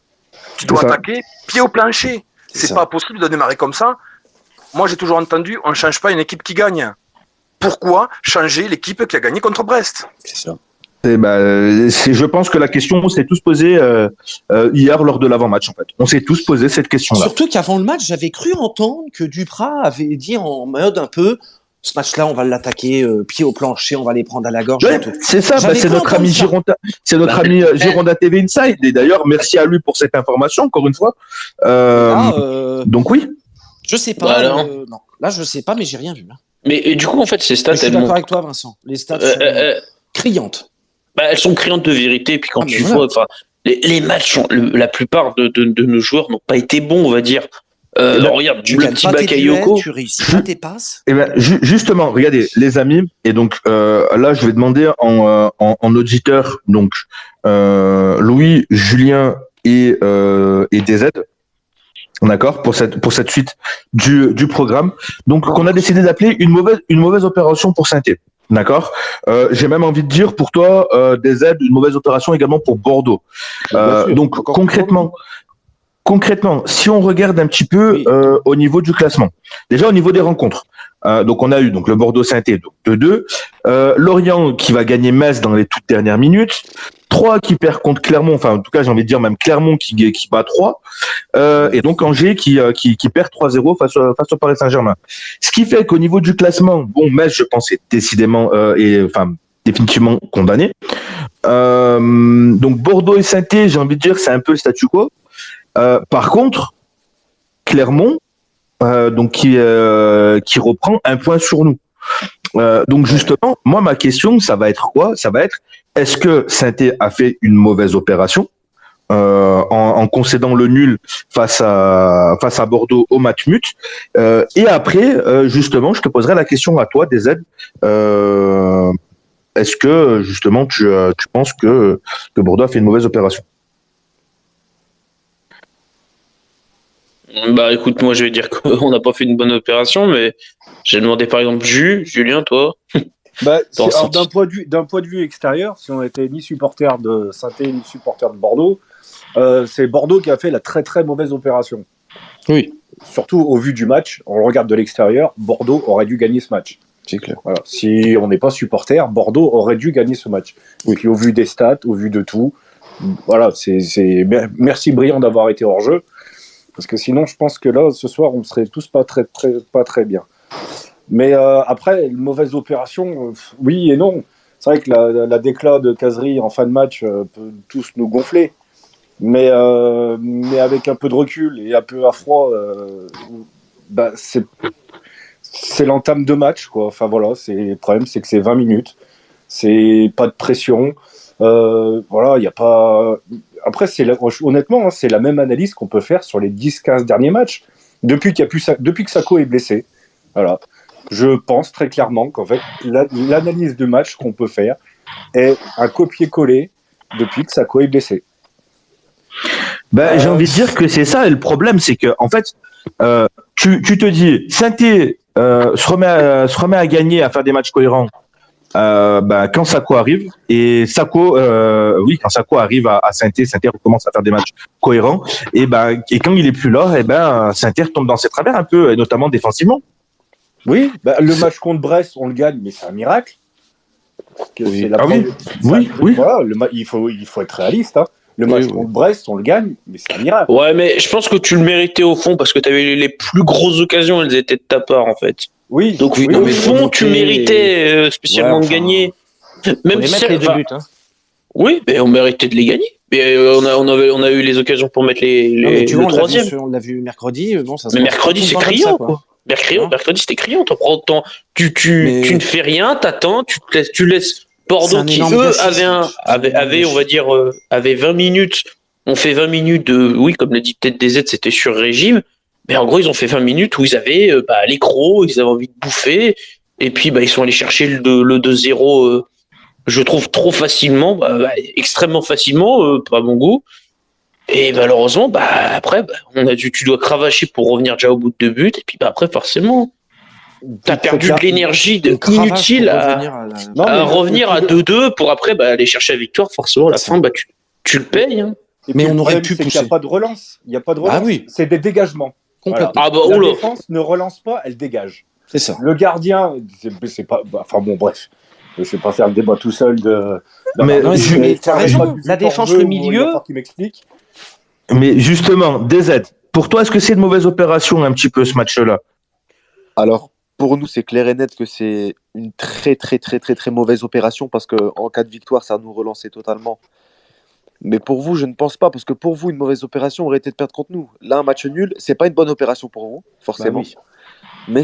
Tu dois attaquer pied au plancher. C'est pas possible de démarrer comme ça. Moi, j'ai toujours entendu, on ne change pas une équipe qui gagne. Pourquoi changer l'équipe qui a gagné contre Brest? C'est ça. Je pense que la question, on s'est tous posée hier lors de l'avant-match. En fait, on s'est tous posé cette question-là. Surtout qu'avant le match, j'avais cru entendre que Duprat avait dit en mode un peu, ce match-là, on va l'attaquer pied au plancher, on va les prendre à la gorge. Ouais, c'est ça. C'est notre ami Gironda. C'est notre ami Gironda TV Inside. Et d'ailleurs, merci à lui pour cette information encore une fois. Donc oui. Je sais pas. Non, là, je sais pas, mais j'ai rien vu. Hein. Mais du coup, en fait, ces stats, je suis d'accord avec toi, Vincent. Les stats sont criantes. Elles sont criantes de vérité. Puis quand tu vois, les matchs, la plupart de nos joueurs n'ont pas été bons, on va dire. Regarde, le petit Bakayoko. Tu réussis pas tes passes. Et justement, regardez, les amis. Et donc là, je vais demander en auditeur, donc Louis, Julien et DZ. D'accord, pour cette suite du programme. Donc, qu'on a décidé d'appeler une mauvaise opération pour Saint-Étienne. D'accord. J'ai même envie de dire pour toi des aides, une mauvaise opération également pour Bordeaux. Donc concrètement, si on regarde un petit peu au niveau du classement, déjà au niveau des rencontres, donc on a eu donc le Bordeaux-Saint-Étienne 2-2, Lorient qui va gagner Metz dans les toutes dernières minutes, 3 qui perd contre Clermont, enfin en tout cas j'ai envie de dire même Clermont qui bat 3, et donc Angers qui perd 3-0 face au Paris Saint-Germain. Ce qui fait qu'au niveau du classement, bon Metz je pense est décidément définitivement condamné. Donc Bordeaux et Saint-Étienne, j'ai envie de dire c'est un peu le statu quo. Par contre, Clermont, qui reprend un point sur nous. Donc justement, moi ma question, ça va être quoi ? Ça va être, est-ce que Saint-Étienne a fait une mauvaise opération en concédant le nul face à Bordeaux au match mut ? Et après, justement, je te poserai la question à toi, DZ. Est-ce que justement tu penses que Bordeaux a fait une mauvaise opération ? Bah écoute, moi je vais dire qu'on n'a pas fait une bonne opération, mais j'ai demandé par exemple Julien, toi. Alors, d'un point de vue extérieur, si on n'était ni supporter de Saint-Étienne ni supporter de Bordeaux, c'est Bordeaux qui a fait la très très mauvaise opération. Oui. Surtout au vu du match, on le regarde de l'extérieur, Bordeaux aurait dû gagner ce match. C'est clair. Voilà. Si on n'est pas supporter, Bordeaux aurait dû gagner ce match. Oui. Puis au vu des stats, au vu de tout, voilà, merci Briand d'avoir été hors jeu. Parce que sinon, je pense que là, ce soir, on serait tous pas très bien. Mais après, une mauvaise opération, oui et non. C'est vrai que la déclat de Cazerie en fin de match peut tous nous gonfler. Mais avec un peu de recul et un peu à froid, c'est l'entame de match, quoi. Enfin voilà, le problème, c'est que c'est 20 minutes. C'est pas de pression. Voilà, il n'y a pas... Après, honnêtement, c'est la même analyse qu'on peut faire sur les 10-15 derniers matchs. Depuis que Sako est blessé, voilà. Je pense très clairement qu'en fait, l'analyse du match qu'on peut faire est un copier-coller depuis que Sako est blessé. J'ai envie de dire que c'est ça, et le problème, c'est que, en fait, tu te dis, Saint-Étienne se remet à gagner, à faire des matchs cohérents. Quand Sako arrive, et Sako, quand Sako arrive à Saint-Étienne recommence à faire des matchs cohérents, et quand il est plus là, Saint-Étienne tombe dans ses travers un peu, et notamment défensivement. Oui, le match contre Brest, on le gagne, mais c'est un miracle. Oui. Voilà, il faut être réaliste, hein. Le match contre Brest, on le gagne, mais c'est un miracle. Ouais, mais je pense que tu le méritais au fond, parce que tu avais les plus grosses occasions, elles étaient de ta part, en fait. Oui. Donc, au fond, tu méritais spécialement de gagner. Même si les 2 buts, hein. Oui, mais on méritait de les gagner. Mais on a eu les occasions pour mettre le troisième. On l'a vu mercredi. Mais mercredi, c'est criant, quoi. Mercredi, c'était criant. Tu ne fais rien, t'attends, tu laisses Bordeaux qui, eux, avait, on va dire, avait 20 minutes. On fait 20 minutes oui, comme l'a dit peut-être DZ, c'était sur régime. Mais en gros, ils ont fait 20 minutes où ils avaient les crocs, ils avaient envie de bouffer. Et puis, ils sont allés chercher le 2-0, je trouve, trop facilement, extrêmement facilement, pas à mon goût. Et malheureusement, après, tu dois cravacher pour revenir déjà au bout de 2 buts. Et puis, après, forcément, t'as perdu de l'énergie inutile à revenir à 2-2 pour après aller chercher la victoire. Forcément, à la fin, tu le payes. Hein. Mais on aurait pu pousser. Il n'y a pas de relance. Oui. C'est des dégagements. Complètement. Voilà. La défense ne relance pas, elle dégage. C'est ça. Le gardien, c'est pas. Enfin bon, bref. Je ne vais pas faire le débat tout seul mais tu as raison. La défense, le milieu. Qui m'explique. Mais justement, DZ, pour toi, est-ce que c'est une mauvaise opération un petit peu ce match-là ? Alors, pour nous, c'est clair et net que c'est une très très très très très mauvaise opération parce qu'en cas de victoire, ça nous relançait totalement. Mais pour vous, je ne pense pas, parce que pour vous, une mauvaise opération aurait été de perdre contre nous. Là, un match nul, c'est pas une bonne opération pour vous, forcément. Oui. Mais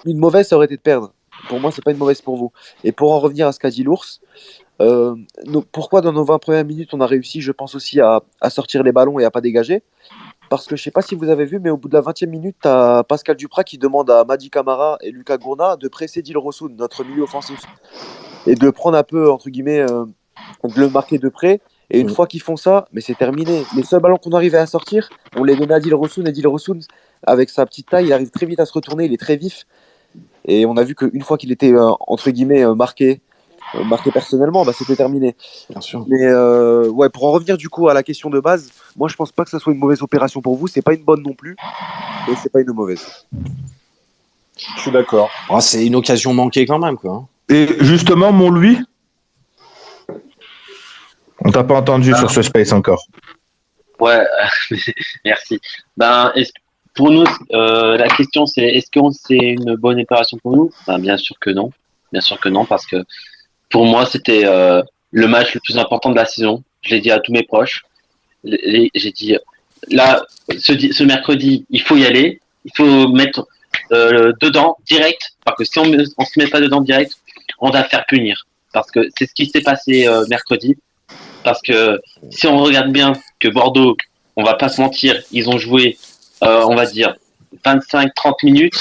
une mauvaise, ça aurait été de perdre. Pour moi, c'est pas une mauvaise pour vous. Et pour en revenir à ce qu'a dit l'ours, pourquoi dans nos 20 premières minutes, on a réussi, je pense aussi, à sortir les ballons et à pas dégager ? Parce que je sais pas si vous avez vu, mais au bout de la 20e minute, tu as Pascal Duprat qui demande à Madi Camara et Lucas Gourna de presser Dil Rossoun, notre milieu offensif, et de prendre un peu, entre guillemets, de le marquer de près. Et une fois qu'ils font ça, mais c'est terminé. Les seuls ballons qu'on arrivait à sortir, on les donnait à Dil Rossoun, et Dil Rossoun, avec sa petite taille, il arrive très vite à se retourner, il est très vif. Et on a vu qu'une fois qu'il était, entre guillemets, marqué personnellement, c'était terminé. Bien sûr. Mais ouais, pour en revenir du coup à la question de base, moi je pense pas que ça soit une mauvaise opération pour vous. C'est pas une bonne non plus, mais c'est pas une mauvaise. Je suis d'accord. C'est une occasion manquée quand même, quoi. Et justement, mon Louis, on t'a pas entendu sur ce space encore. Ouais, merci. Pour nous, la question c'est est-ce que c'est une bonne opération pour nous? Bien sûr que non. Bien sûr que non, parce que pour moi, c'était le match le plus important de la saison. Je l'ai dit à tous mes proches. J'ai dit, là, ce mercredi, il faut y aller. Il faut mettre dedans direct. Parce que si on se met pas dedans direct, on va faire punir. Parce que c'est ce qui s'est passé mercredi. Parce que si on regarde bien que Bordeaux, on va pas se mentir, ils ont joué, on va dire, 25-30 minutes.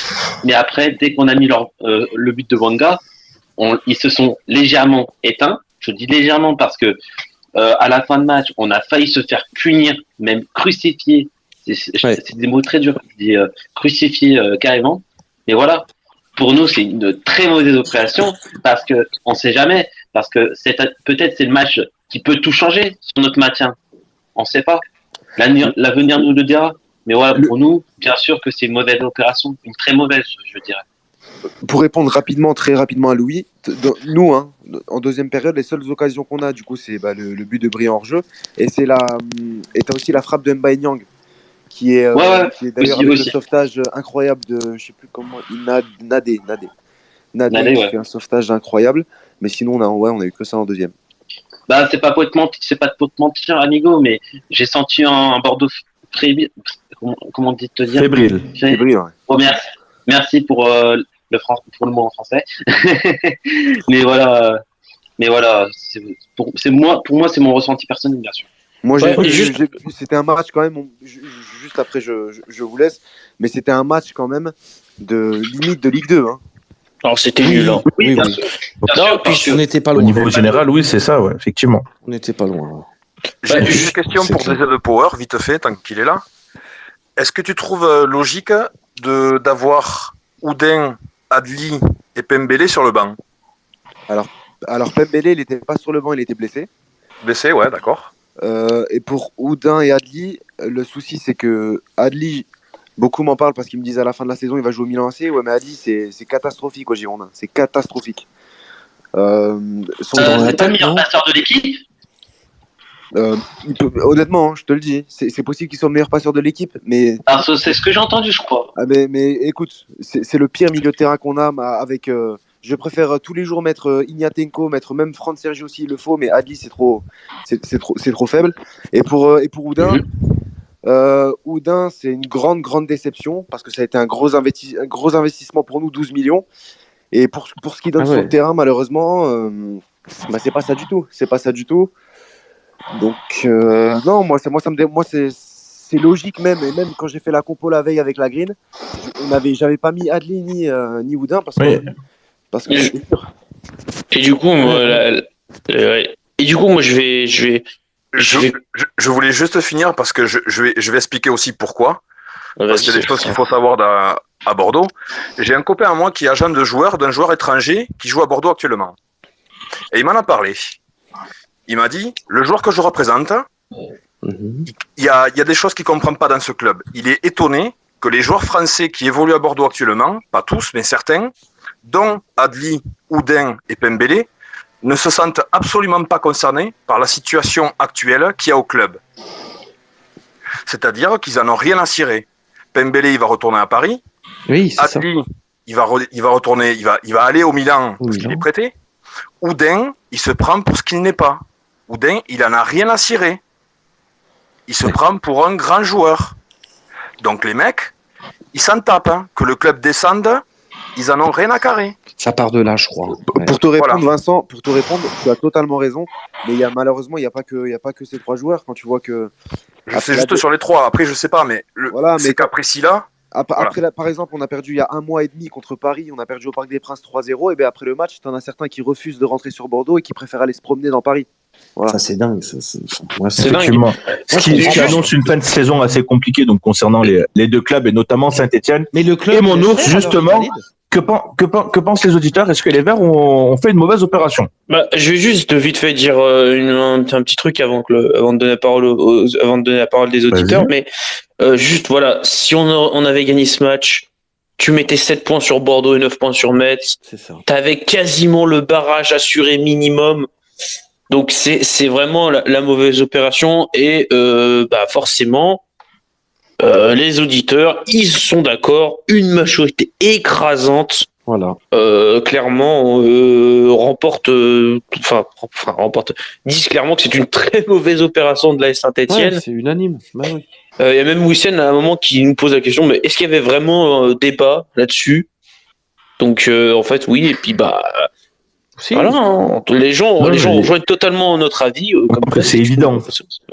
Mais après, dès qu'on a mis le but de Bouanga, ils se sont légèrement éteints. Je dis légèrement parce que à la fin de match, on a failli se faire punir, même crucifier. C'est des mots très durs. Je dis crucifier carrément. Mais voilà, pour nous, c'est une très mauvaise opération parce que on sait jamais. Parce que peut-être c'est le match qui peut tout changer sur notre maintien. On ne sait pas. L'avenir nous le dira. Mais voilà, pour nous, bien sûr que c'est une mauvaise opération, une très mauvaise, je dirais. Pour répondre très rapidement à Louis, nous, en deuxième période, les seules occasions qu'on a, du coup, c'est le but de Briand hors jeu, et t'as aussi la frappe de Mbaye Niang, qui est d'ailleurs avec le sauvetage incroyable de, je sais plus comment, Nadé, qui fait un sauvetage incroyable, mais sinon on a eu que ça en deuxième. C'est pas pour te mentir, amigo, mais j'ai senti un Bordeaux fébrile. Comment te dire? Fébrile, ouais. Oh, merci pour le mot en français. mais voilà, pour moi, c'est mon ressenti personnel, bien sûr. Moi, c'était un match quand même. Juste après, je vous laisse, mais c'était un match quand même de limite de Ligue 2. Alors c'était nul. Hein. Oui. Bien sûr. Non, puis on n'était pas loin. Au niveau général, oui, c'est ça, ouais, effectivement. On n'était pas loin. J'ai une question pour DZ de Power, vite fait, tant qu'il est là. Est-ce que tu trouves logique d'avoir Oudin, Adli et Pembele sur le banc? Alors Pembele, il n'était pas sur le banc, il était blessé. Blessé, ouais, d'accord. Et pour Oudin et Adli, le souci c'est que Adli, beaucoup m'en parlent parce qu'ils me disent à la fin de la saison il va jouer au Milan AC. Ouais, mais Adli c'est catastrophique au Girondin, c'est catastrophique. C'est pas le meilleur passeur de l'équipe. Honnêtement, je te le dis, c'est possible qu'il soit le meilleur passeur de l'équipe, mais C'est ce que j'ai entendu, je crois. mais écoute, c'est le pire milieu de terrain qu'on a avec. Je préfère tous les jours mettre Ignatenko, mettre même Franck Sergio s'il le faut, mais Adli c'est trop faible. Et pour Oudin, Oudin c'est une grande déception parce que ça a été un gros investissement pour nous, 12 millions. Et pour ce qu'il donne sur le terrain, malheureusement, c'est pas ça du tout. Donc non, c'est logique même. Et même quand j'ai fait la compo la veille avec la Green, j'avais pas mis Adli ni Oudin parce que et du coup moi je voulais juste finir parce que je vais expliquer aussi pourquoi. Parce qu'il y a des choses qu'il faut savoir à Bordeaux. J'ai un copain à moi qui est agent d'un joueur étranger qui joue à Bordeaux actuellement. Et il m'en a parlé. Il m'a dit, le joueur que je représente, il y a des choses qu'il ne comprend pas dans ce club. Il est étonné que les joueurs français qui évoluent à Bordeaux actuellement, pas tous, mais certains, dont Adli, Oudin et Pembele, ne se sentent absolument pas concernés par la situation actuelle qu'il y a au club. C'est-à-dire qu'ils n'en ont rien à cirer. Pembele, il va retourner à Paris. Oui, c'est Adli, il va retourner, il va aller au Milan parce qu'il est prêté. Oudin, il se prend pour ce qu'il n'est pas. Oudin, il en a rien à cirer. Il se prend pour un grand joueur. Donc les mecs, ils s'en tapent. Que le club descende, ils en ont rien à carrer. Ça part de là, je crois. Pour te répondre, Vincent, tu as totalement raison. Mais malheureusement, il n'y a pas que ces trois joueurs. Quand tu vois que... C'est juste sur les trois. Après, je sais pas, mais c'est cas précis là. Après, là, par exemple, on a perdu il y a 1 mois et demi contre Paris, on a perdu au Parc des Princes 3-0, et bien après le match, tu en as certains qui refusent de rentrer sur Bordeaux et qui préfèrent aller se promener dans Paris. Voilà. Ça, c'est dingue. C'est dingue. Ce qui annonce une fin de saison assez compliquée donc concernant les deux clubs, et notamment Saint-Etienne. Mais le club et mon ours, justement, Que pensent les auditeurs? Est-ce que les Verts ont fait une mauvaise opération? Je vais juste vite fait dire un petit truc avant de donner la parole des auditeurs. Vas-y. Mais juste voilà, si on avait gagné ce match, tu mettais 7 points sur Bordeaux et 9 points sur Metz. C'est ça. T'avais quasiment le barrage assuré minimum. Donc c'est vraiment la mauvaise opération et forcément les auditeurs ils sont d'accord, une majorité écrasante Voilà. clairement disent clairement que c'est une très mauvaise opération de la Saint-Etienne. Ouais, c'est unanime. Bah oui. Il y a même Wissem à un moment qui nous pose la question, mais est-ce qu'il y avait vraiment débat là-dessus? Donc en fait oui, et puis Si. voilà, hein. Les gens rejoignent totalement notre avis. C'est évident.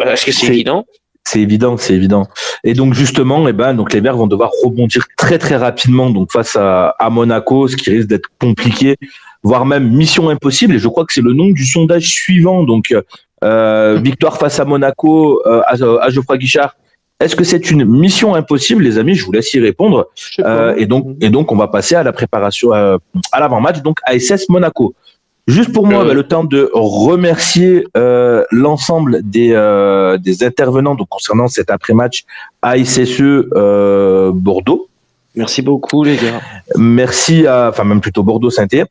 Est-ce que c'est évident? C'est évident. Et donc justement, donc les Verts vont devoir rebondir très très rapidement donc face à Monaco, ce qui risque d'être compliqué, voire même mission impossible. Et je crois que c'est le nom du sondage suivant. Donc victoire face à Monaco à Geoffroy Guichard. Est-ce que c'est une mission impossible, les amis? Je vous laisse y répondre. Et donc on va passer à la préparation à l'avant-match, donc ASS Monaco. Juste pour moi, le temps de remercier l'ensemble des intervenants donc concernant cet après-match ASSE Bordeaux. Merci beaucoup, les gars. Merci même plutôt Bordeaux-Saint-Étienne.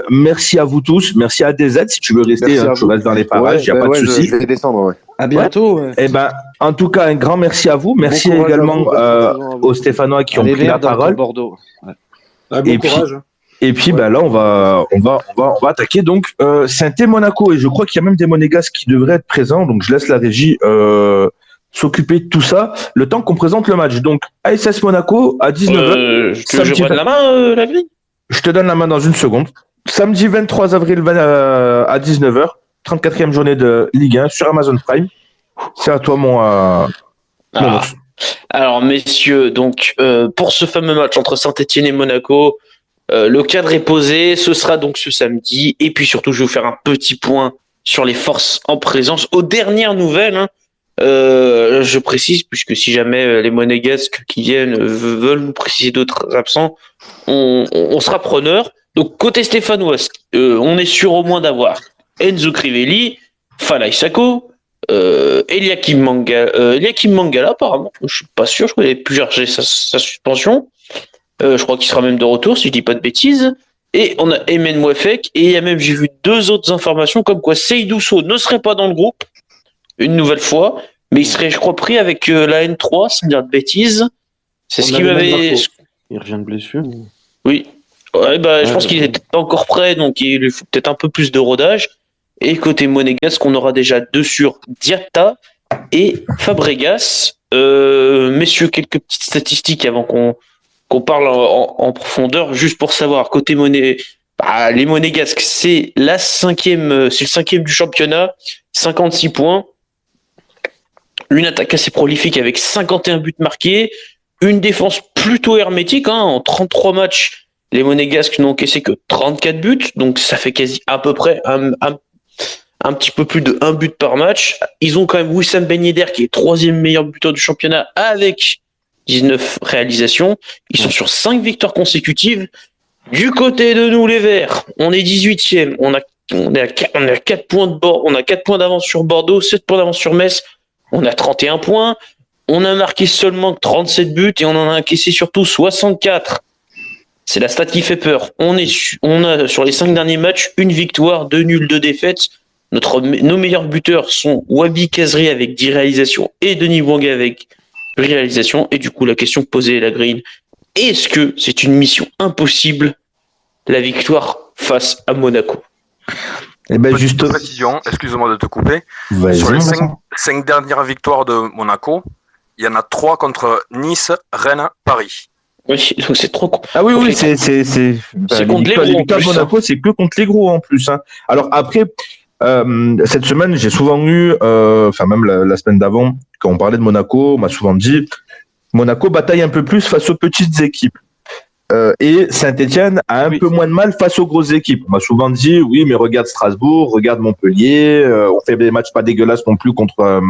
Merci à vous tous. Merci à DZ. Si tu veux rester, je reste dans les parages. Il n'y a pas de souci. Je vais descendre, ouais. À bientôt. Ouais. En tout cas, un grand merci à vous. Merci également aux Stéphanois qui ont pris la parole. Bordeaux. Ouais. Bon courage. Et puis là on va attaquer donc Saint-Étienne Monaco, et je crois qu'il y a même des Monégasques qui devraient être présents, donc je laisse la régie s'occuper de tout ça le temps qu'on présente le match. Donc ASS Monaco à 19h. Je prends la main, la grille. Je te donne la main dans une seconde. Samedi 23 avril à 19h, 34e journée de Ligue 1 sur Amazon Prime. C'est à toi mon ours. Alors messieurs, donc pour ce fameux match entre Saint-Etienne et Monaco, le cadre est posé, ce sera donc ce samedi, et puis surtout je vais vous faire un petit point sur les forces en présence. Aux dernières nouvelles, je précise, puisque si jamais les Monégasques qui viennent veulent nous préciser d'autres absents, on sera preneur. Donc côté stéphanois, on est sûr au moins d'avoir Enzo Crivelli, Falaï Sako, Eliakim Mangala apparemment, je suis pas sûr, je connais plus chercher sa suspension. Je crois qu'il sera même de retour, si je dis pas de bêtises. Et on a Emen Mouefek, et il y a même, j'ai vu 2 autres informations, comme quoi Seydou Sow ne serait pas dans le groupe, une nouvelle fois, mais il serait, je crois, pris avec la N3, sans dire de bêtises. C'est ce qui m'avait... Il revient de blessure. Oui. Je pense qu'il n'est pas encore prêt, donc il lui faut peut-être un peu plus de rodage. Et côté monégasque, on aura déjà 2 sur Diatta et Fabregas. Messieurs, quelques petites statistiques avant qu'on parle en profondeur, juste pour savoir, côté les Monégasques, c'est le 5e du championnat, 56 points, une attaque assez prolifique avec 51 buts marqués, une défense plutôt hermétique, en 33 matchs, les Monégasques n'ont encaissé que 34 buts, donc ça fait quasi à peu près un petit peu plus de 1 but par match. Ils ont quand même Wissam Ben Yedder qui est 3e meilleur buteur du championnat avec 19 réalisations. Ils sont sur 5 victoires consécutives. Du côté de nous, les Verts, on est 18e. On a 4 points de bord. On a 4 points d'avance sur Bordeaux, 7 points d'avance sur Metz. On a 31 points. On a marqué seulement 37 buts et on en a encaissé surtout 64. C'est la stat qui fait peur. On a sur les 5 derniers matchs 1 victoire, 2 nuls, 2 défaites. Nos meilleurs buteurs sont Wabi Kazri avec 10 réalisations et Denis Wanga avec réalisation. Et du coup, la question posée est la green. Est-ce que c'est une mission impossible, la victoire face à Monaco? Juste précision, excuse-moi de te couper. Sur les 5 dernières victoires de Monaco, il y en a 3 contre Nice, Rennes, Paris. Oui, donc c'est trop. Ah oui, c'est contre les gros. Les victoires de Monaco, c'est que contre les gros en plus. Alors après, cette semaine, j'ai souvent eu, même la semaine d'avant, quand on parlait de Monaco, on m'a souvent dit Monaco bataille un peu plus face aux petites équipes. Et Saint-Etienne a un peu moins de mal face aux grosses équipes. On m'a souvent dit oui, mais regarde Strasbourg, regarde Montpellier, on fait des matchs pas dégueulasses non plus contre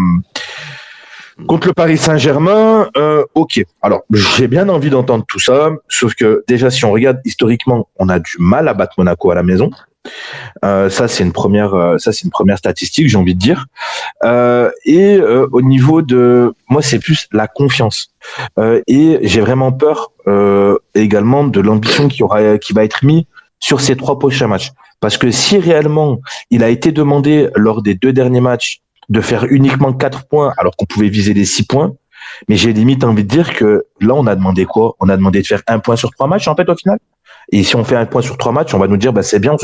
Contre le Paris Saint-Germain, ok. Alors, j'ai bien envie d'entendre tout ça, sauf que déjà, si on regarde historiquement, on a du mal à battre Monaco à la maison. Ça, c'est une première statistique, j'ai envie de dire. Et au niveau de, moi, c'est plus la confiance. Et j'ai vraiment peur également de l'ambition qui va être mise sur ces 3 prochains matchs. Parce que si réellement il a été demandé lors des 2 derniers matchs de faire uniquement 4 points alors qu'on pouvait viser les 6 points, mais j'ai limite envie de dire que là, on a demandé quoi? On a demandé de faire 1 point sur 3 matchs, en fait, au final. Et si on fait 1 point sur 3 matchs, on va nous dire, bah, c'est bien,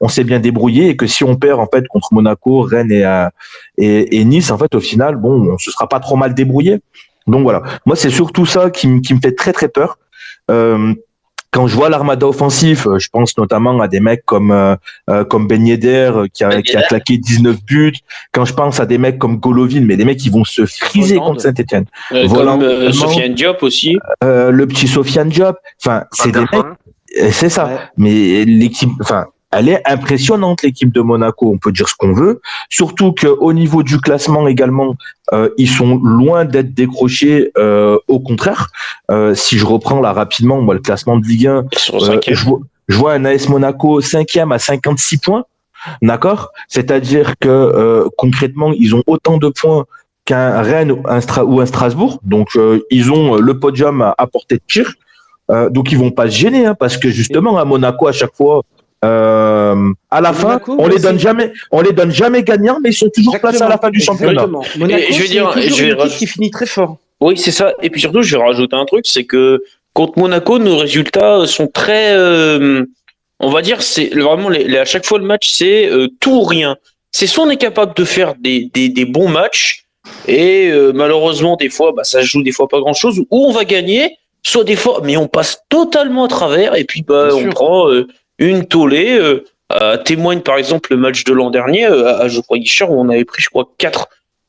on s'est bien débrouillé, et que si on perd, en fait, contre Monaco, Rennes et Nice, en fait, au final, bon, on se sera pas trop mal débrouillé. Donc voilà. Moi, c'est surtout ça qui me fait très, très peur. Quand je vois l'armada offensif, je pense notamment à des mecs comme Ben Yedder qui a claqué 19 buts. Quand je pense à des mecs comme Golovin, mais des mecs qui vont se friser contre Saint-Etienne. Comme Sofiane Diop aussi. Le petit Sofiane Diop. Enfin, c'est des mecs. C'est ça. Ouais. Mais l'équipe, enfin, elle est impressionnante, l'équipe de Monaco. On peut dire ce qu'on veut. Surtout qu'au niveau du classement également, ils sont loin d'être décrochés. Au contraire, si je reprends là rapidement, moi, le classement de Ligue 1, je vois un AS Monaco 5e à 56 points. D'accord? C'est-à-dire que concrètement, ils ont autant de points qu'un Rennes ou un Strasbourg. Donc, ils ont le podium à portée de tir. Donc, ils vont pas se gêner, hein, parce que justement, à Monaco, à chaque fois, à la fin, Monaco, on les donne jamais gagnants, mais ils sont toujours placés à la fin du championnat. Monaco, je vais dire, une équipe qui finit très fort. Oui, c'est ça. Et puis surtout, je vais rajouter un truc, c'est que contre Monaco, nos résultats sont très, on va dire, c'est vraiment à chaque fois le match, c'est tout ou rien. C'est soit on est capable de faire des bons matchs, et malheureusement des fois, bah, ça se joue des fois pas grand chose, ou on va gagner, soit des fois, mais on passe totalement à travers, et puis bah on prend une tollée. Témoigne par exemple le match de l'an dernier à je crois Guichard, où on avait pris, je crois,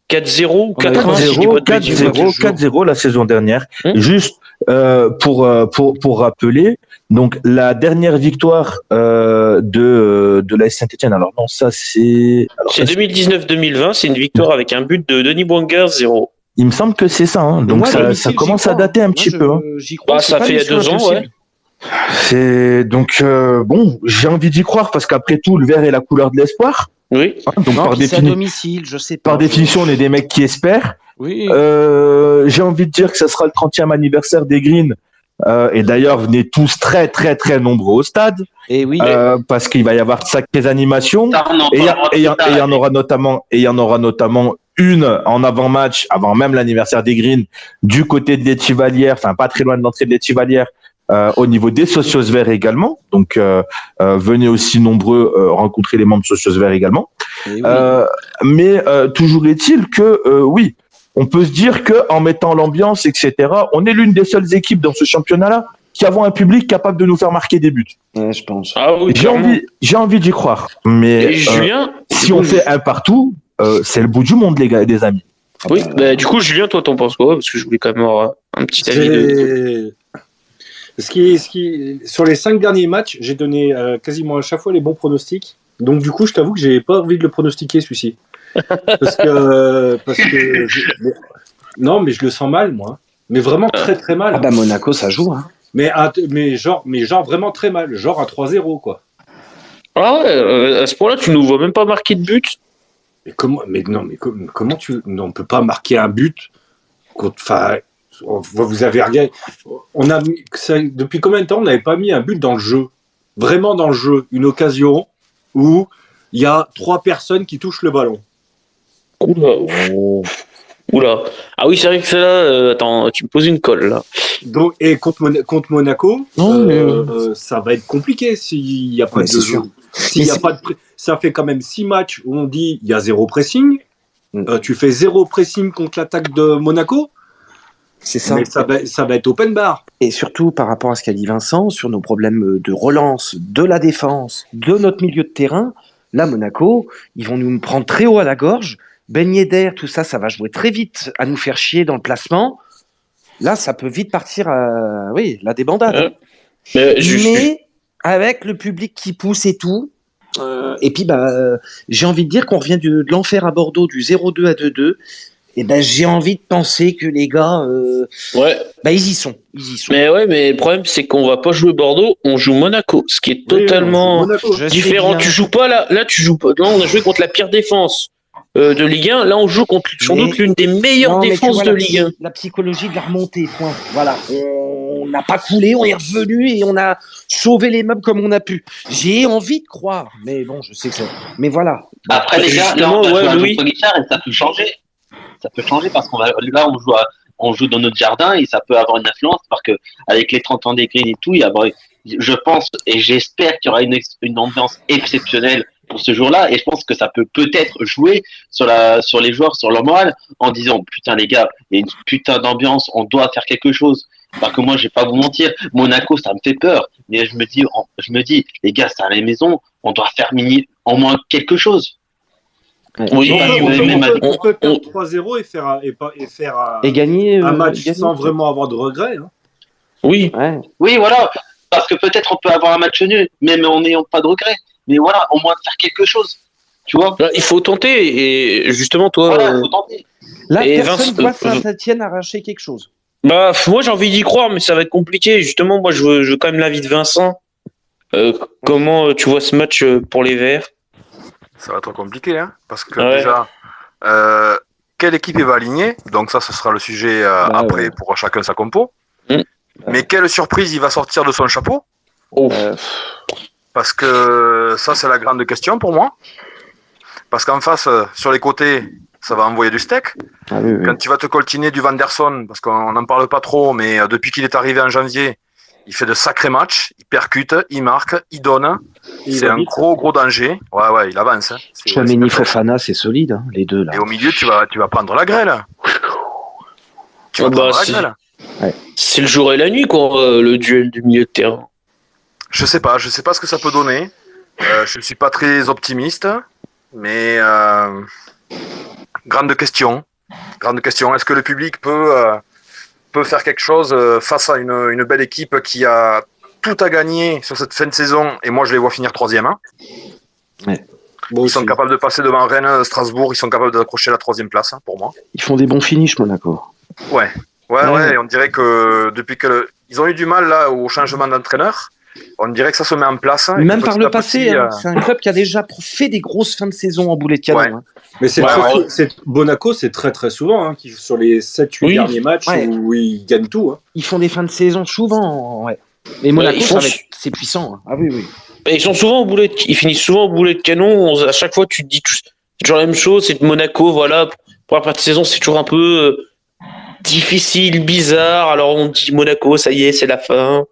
4-0 ou 4-0 la saison dernière. Juste pour rappeler, donc la dernière victoire de l'AS Saint-Etienne. Alors non, ça c'est 2019-2020, c'est une victoire avec un but de Denis Bouanga, 0. Il me semble que c'est ça, hein. Donc moi, ça commence à dater un petit peu. Hein. Bah, ça fait 2 ans, ouais. C'est donc bon, j'ai envie d'y croire parce qu'après tout, le vert est la couleur de l'espoir. Oui. Hein, donc c'est à domicile, je sais pas. Par définition, on est des mecs qui espèrent. Oui. J'ai envie de dire que ça sera le 30e anniversaire des Greens. Et d'ailleurs, venez tous très très très nombreux au stade. Et oui. Parce qu'il va y avoir de sacrées animations. Et il y en aura notamment une en avant-match, avant même l'anniversaire des Greens, du côté de l'Étivalière, enfin pas très loin de l'entrée de l'Étivalière. Au niveau des Socios Verts également, donc venez aussi nombreux rencontrer les membres de Socios Verts également. Oui. Mais toujours est-il que oui, on peut se dire que en mettant l'ambiance, etc., on est l'une des seules équipes dans ce championnat-là qui avons un public capable de nous faire marquer des buts. Ouais, je pense. Ah oui, j'ai envie d'y croire. Mais Julien, si on fait un partout, c'est le bout du monde, les gars, des amis. Oui, bah, du coup, Julien, toi, t'en penses quoi? Parce que je voulais quand même avoir un petit avis de... Sur les 5 derniers matchs, j'ai donné quasiment à chaque fois les bons pronostics. Donc du coup, je t'avoue que j'ai pas envie de le pronostiquer celui-ci. parce que non, mais je le sens mal, moi. Mais vraiment très très mal. Ah bah Monaco, ça joue. Hein. Mais genre vraiment très mal. Genre à 3-0, quoi. Ah ouais, à ce point-là, tu nous vois même pas marquer de but. Comment tu... Non, on peut pas marquer un but contre... Enfin... Vous avez regardé, depuis combien de temps on n'avait pas mis un but dans le jeu, vraiment dans le jeu, une occasion où il y a 3 personnes qui touchent le ballon. Oula. Ah oui, c'est vrai que c'est là. Attends, tu me poses une colle là. Donc, et contre Monaco, ça va être compliqué s'il n'y a pas de jeu. Ça fait quand même 6 matchs où on dit il y a 0 pressing. Tu fais 0 pressing contre l'attaque de Monaco. C'est ça. Mais ça va être open bar. Et surtout, par rapport à ce qu'a dit Vincent, sur nos problèmes de relance, de la défense, de notre milieu de terrain, là, Monaco, ils vont nous prendre très haut à la gorge. Ben Yedder, tout ça, ça va jouer très vite à nous faire chier dans le placement. Là, ça peut vite partir à la débandade. Mais avec le public qui pousse et tout, et puis j'ai envie de dire qu'on revient de l'enfer à Bordeaux, du 0-2 à 2-2. Et ben j'ai envie de penser que les gars, ils y sont. Mais le problème c'est qu'on va pas jouer Bordeaux, on joue Monaco, ce qui est totalement différent. Tu joues pas là, tu joues pas. Là, on a joué contre la pire défense de Ligue 1. Là, on joue contre sans doute l'une des meilleures défenses de Ligue 1. La psychologie de la remontée. Point. Voilà. On n'a pas coulé, on est revenu et on a sauvé les meubles comme on a pu. J'ai envie de croire, mais bon, je sais que c'est. Mais voilà. Après les gars, là, on va jouer à Guichard et ça peut changer. Ça peut changer parce on joue dans notre jardin et ça peut avoir une influence parce que avec les 30 ans des Green et tout, je pense et j'espère qu'il y aura une ambiance exceptionnelle pour ce jour-là et je pense que ça peut-être jouer sur les joueurs, sur leur morale en disant putain les gars, il y a une putain d'ambiance, on doit faire quelque chose. Parce que moi, je vais pas vous mentir, Monaco, ça me fait peur. Mais je me dis, les gars, c'est à la maison, on doit faire en moins quelque chose. Oui, on peut perdre 3-0 et gagner un match sans vraiment avoir de regrets. Hein. Oui. Ouais. Oui, voilà. Parce que peut-être on peut avoir un match nul, même en n'ayant pas de regrets. Mais voilà, au moins faire quelque chose. Tu vois ? Il faut tenter. Et justement, toi. Voilà, il faut tenter. Là, personne voit Saint-Etienne arracher quelque chose. Moi, j'ai envie d'y croire, mais ça va être compliqué. Justement, moi, je veux quand même l'avis de Vincent. Comment tu vois ce match pour les Verts ? Ça va être compliqué, hein, parce que déjà, quelle équipe il va aligner ? Donc ça, ce sera le sujet après pour chacun sa compo. Mais quelle surprise il va sortir de son chapeau ? Parce que ça, c'est la grande question pour moi. Parce qu'en face, sur les côtés, ça va envoyer du steak. Quand tu vas te coltiner du Vanderson, parce qu'on n'en parle pas trop, mais depuis qu'il est arrivé en janvier, il fait de sacrés matchs, il percute, il marque, il donne. C'est un gros danger. Ouais, il avance. Hein. Chouameni, Fofana, c'est solide, hein, les deux là. Et au milieu, tu vas prendre la grêle. Tu vas prendre la grêle. C'est le jour et la nuit, quoi, le duel du milieu de terrain. Je sais pas ce que ça peut donner. Je ne suis pas très optimiste, mais grande question. Est-ce que le public peut faire quelque chose face à une belle équipe qui a tout à gagner sur cette fin de saison, et moi je les vois finir 3e. Hein. Ils sont capables de passer devant Rennes, Strasbourg, ils sont capables d'accrocher la 3e place, hein, pour moi. Ils font des bons finishes, Monaco. Ouais, on dirait que depuis ils ont eu du mal là au changement d'entraîneur, on dirait que ça se met en place. Même par le passé, c'est un club qui a déjà fait des grosses fins de saison en boulet de canon. Hein. Mais Monaco, c'est très très souvent, hein, sur les 7-8 derniers matchs où ils gagnent tout. Hein. Ils font des fins de saison souvent, Mais Monaco, c'est puissant. Hein. Ah oui. Et ils finissent souvent au boulet de canon. À chaque fois, tu te dis c'est toujours la même chose. C'est de Monaco, voilà. Pour la fin de saison, c'est toujours un peu difficile, bizarre. Alors on dit Monaco, ça y est, c'est la fin.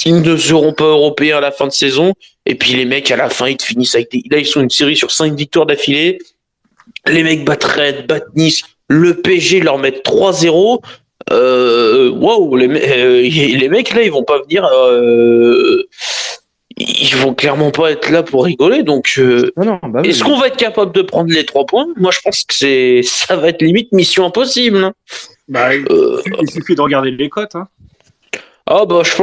Ils ne seront pas européens à la fin de saison. Et puis les mecs, à la fin, ils te finissent avec Là, ils sont une série sur 5 victoires d'affilée. Les mecs battent Rennes, battent Nice. Le PSG leur met 3-0. Les mecs, là, ils vont pas venir... ils vont clairement pas être là pour rigoler. Donc, est-ce qu'on va être capable de prendre les 3 points ? Moi, je pense que ça va être limite mission impossible. Hein. Il suffit de regarder les cotes. Hein. Je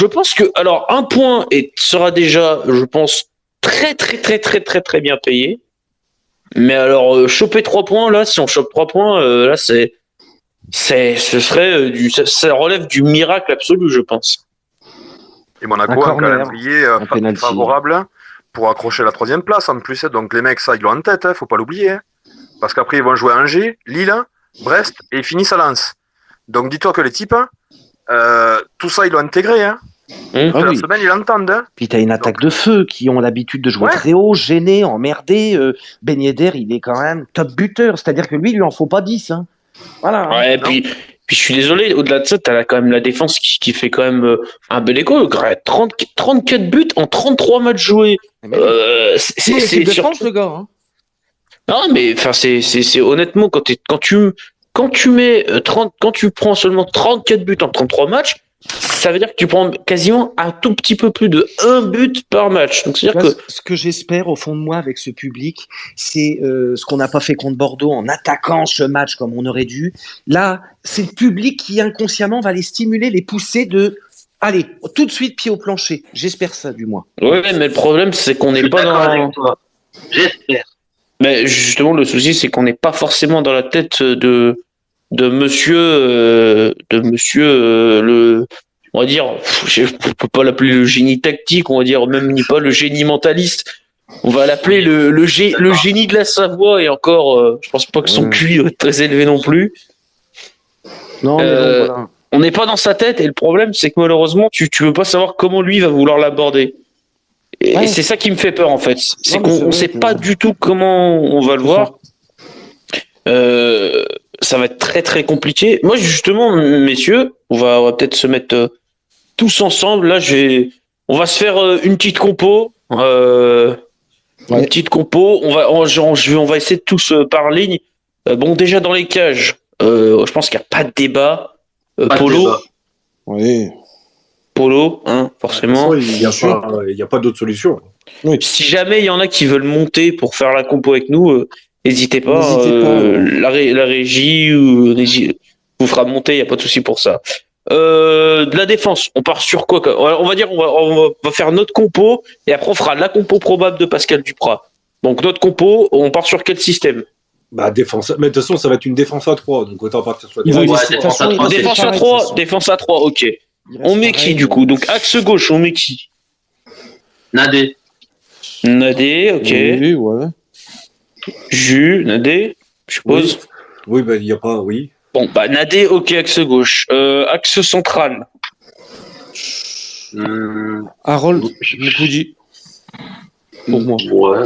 pense que alors un point sera déjà, je pense, très très très très très très bien payé. Mais alors choper 3 points là, si on chope 3 points là, ça relève du miracle absolu, je pense. Et Monaco a un calendrier favorable pour accrocher la 3e place en plus. Donc les mecs, ça ils l'ont en tête, faut pas l'oublier. Hein. Parce qu'après ils vont jouer à Angers, Lille, Brest et ils finissent à Lens. Donc dis-toi que les types, tout ça ils l'ont intégré. Hein. La semaine ils l'entendent. Hein. Puis t'as une attaque de feu qui ont l'habitude de jouer très haut, gêné, emmerdé. Ben Yedder, il est quand même top buteur, c'est-à-dire que lui, il lui en faut pas 10. Hein. Voilà. Ouais, puis je suis désolé, au-delà de ça, t'as quand même la défense qui fait quand même un bel écho. 34 buts en 33 matchs joués. C'est défense, le gars. Hein. Non, mais enfin, c'est honnêtement quand tu prends seulement 34 buts en 33 matchs, ça veut dire que tu prends quasiment un tout petit peu plus de 1 but par match. Donc, c'est-à-dire ce que j'espère au fond de moi avec ce public, c'est ce qu'on n'a pas fait contre Bordeaux en attaquant ce match comme on aurait dû. Là, c'est le public qui inconsciemment va les stimuler, les pousser allez, tout de suite pied au plancher. J'espère ça, du moins. Ouais, mais le problème, c'est qu'on n'est pas dans... J'espère. Mais justement, le souci, c'est qu'on n'est pas forcément dans la tête de monsieur, on va dire, je peux pas l'appeler le génie tactique, on va dire même ni pas le génie mentaliste. On va l'appeler le génie de la Savoie, et encore, je pense pas que son QI est très élevé non plus. Non, mais bon, voilà. On n'est pas dans sa tête, et le problème, c'est que malheureusement, tu veux pas savoir comment lui va vouloir l'aborder. Et c'est ça qui me fait peur, en fait. C'est qu'on sait pas du tout comment on va le voir. Ça va être très très compliqué. Moi, justement, messieurs, on va peut-être se mettre tous ensemble. Là, on va se faire une petite compo. Une petite compo. On va essayer de tous par ligne. Bon, déjà dans les cages, je pense qu'il n'y a pas de débat. Polo. Oui. Polo, hein, forcément. Il n'y a pas d'autre solution. Oui. Si jamais il y en a qui veulent monter pour faire la compo avec nous, n'hésitez pas. La régie vous fera monter, il n'y a pas de souci pour ça. De la défense, on part sur quoi? On va dire, on va faire notre compo, et après on fera la compo probable de Pascal Duprat. Donc notre compo, on part sur quel système? Défense. Mais de toute façon, ça va être une défense à 3, donc autant partir sur la défense à 3. Défense à 3, ok. On met qui du coup? Donc axe gauche, on met qui? Nadé, ok. Oui, ouais. Nadé, je suppose. Oui, il n'y a pas, oui. Bon, Nadé, ok, axe gauche. Axe central. Harold, Moukoudi. Pour moi. Ouais.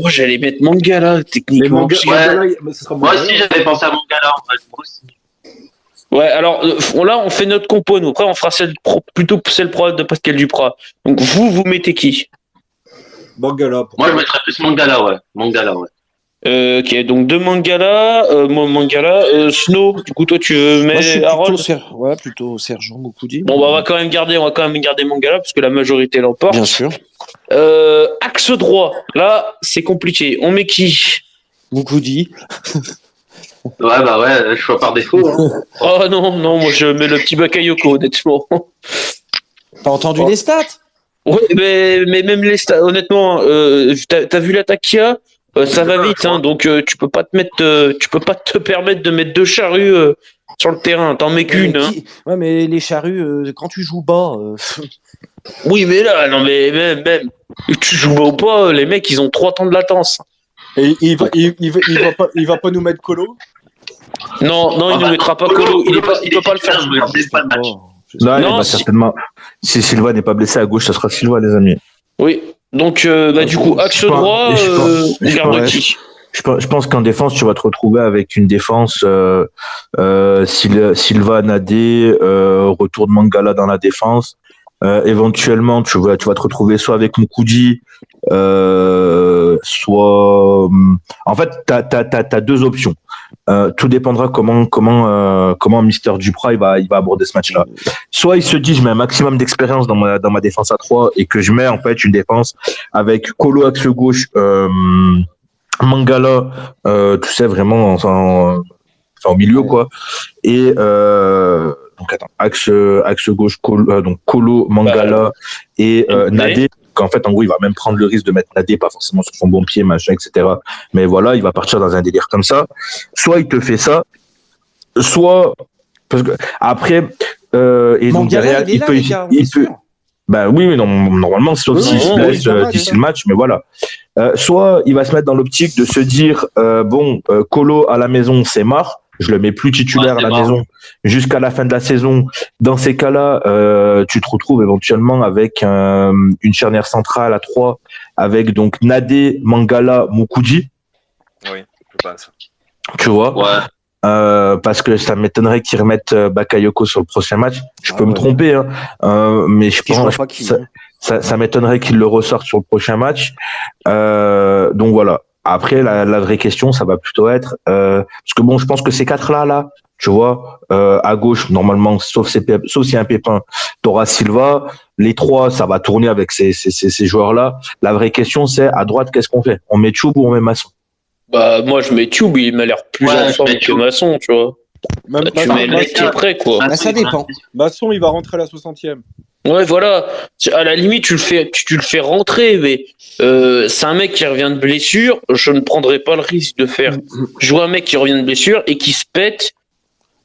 Moi, j'allais mettre Mangala, techniquement. Moi aussi, j'avais pensé à Mangala, en fait. Moi aussi. Ouais, alors là, on fait notre compo. Nous, après, on fera plutôt celle de Pascal Duprat. Donc, vous mettez qui? Mangala. Moi, je mettrais plus Mangala, ouais. Ok, donc deux Mangala, moi Mangala, Snow. Du coup, toi, tu mets Harold. Plutôt Sergent Moukoudi. Bon, on va quand même garder Mangala parce que la majorité l'emporte. Bien sûr. Axe droit. Là, c'est compliqué. On met qui? Moukoudi. Ouais, choix par défaut. Hein. Oh non, moi je mets le petit Bakayoko, honnêtement. T'as entendu les stats? Oui, mais même les stats, honnêtement, t'as vu l'attaque qu'il y a? Ça va vite, hein, donc tu peux pas te permettre de mettre deux charrues sur le terrain. T'en mets qu'une. Hein. Ouais, mais les charrues, quand tu joues bas. Oui, mais là, non, mais même, tu joues bas ou pas, les mecs, ils ont 3 temps de latence. Et il va pas nous mettre Colo? Non, il ne mettra pas Colo. Il peut pas le faire. Non, certainement. Si Silva n'est pas blessé à gauche, ça sera Silva, les amis. Oui. Donc, du coup, axe droit, on garde qui? Je pense qu'en défense, tu vas te retrouver avec une défense Silva, Nadé, retour de Mangala dans la défense. Éventuellement, tu vas te retrouver soit avec Moukoudi, soit. En fait, t'as 2 options. Tout dépendra comment Mister Duprat il va aborder ce match-là. Soit il se dit je mets un maximum d'expérience dans ma défense à 3 et que je mets en fait une défense avec Colo axe gauche, Mangala, tu sais vraiment au milieu quoi. Et donc attends, axe gauche Colo, Mangala et Nadé. Qu'en fait, en gros, il va même prendre le risque de mettre Nadé, pas forcément sur son bon pied, machin, etc. Mais voilà, il va partir dans un délire comme ça. Soit il te fait ça, soit parce que après et donc derrière, il peut. Ben oui, normalement, sauf s'il se blesse d'ici le match, mais voilà. Soit il va se mettre dans l'optique de se dire Colo à la maison, c'est mort. Je le mets plus titulaire à la maison jusqu'à la fin de la saison. Dans ces cas-là, tu te retrouves éventuellement avec une charnière centrale à 3 avec donc Nadé, Mangala, Moukoudi. Oui, je pense. Tu vois? Ouais. Parce que ça m'étonnerait qu'ils remettent Bakayoko sur le prochain match. Je peux me tromper, hein, mais je pense ça m'étonnerait qu'ils le ressortent sur le prochain match. Donc voilà. Après, la vraie question, ça va plutôt être parce que je pense que ces 4 là, tu vois, à gauche, normalement, sauf s'il y a un pépin, t'auras Silva. Les 3, ça va tourner avec ces joueurs-là. La vraie question, c'est à droite, qu'est-ce qu'on fait? On met Tchoub ou on met Masson? Moi, je mets Tchoub, il m'a l'air plus en forme que Masson, tu vois. Tu mets le mec qui est prêt, quoi. Ça dépend. Masson, il va rentrer à la 60e. Ouais, voilà. À la limite, tu le fais rentrer, mais c'est un mec qui revient de blessure. Je ne prendrais pas le risque de faire jouer un mec qui revient de blessure et qui se pète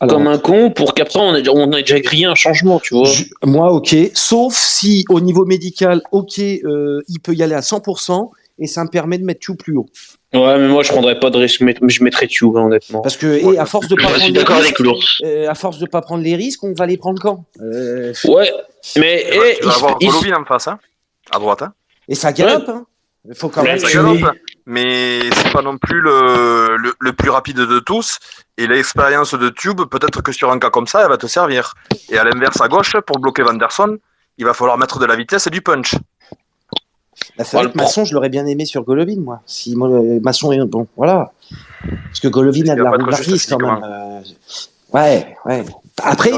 comme un con pour qu'après on ait déjà grillé un changement, tu vois. Moi, ok. Sauf si au niveau médical, ok, il peut y aller à 100% et ça me permet de mettre tout plus haut. Ouais, mais moi je prendrais pas de risque, je mettrais Tube, honnêtement. Parce que à force de pas prendre les risques, à force de pas prendre les risques, on va les prendre quand Ouais, mais tu vas avoir Golovin en face, hein, à droite. Hein. Et ça galope, hein. Il faut quand même. Ça galope, mais c'est pas non plus le plus rapide de tous. Et l'expérience de Tube, peut-être que sur un cas comme ça, elle va te servir. Et à l'inverse, à gauche, pour bloquer Vanderson, il va falloir mettre de la vitesse et du punch. Bah, c'est vrai que Masson, je l'aurais bien aimé sur Golovin, moi. Si Masson est bon, voilà. Parce que Golovin a de la roublardise quand même. Ouais. Après,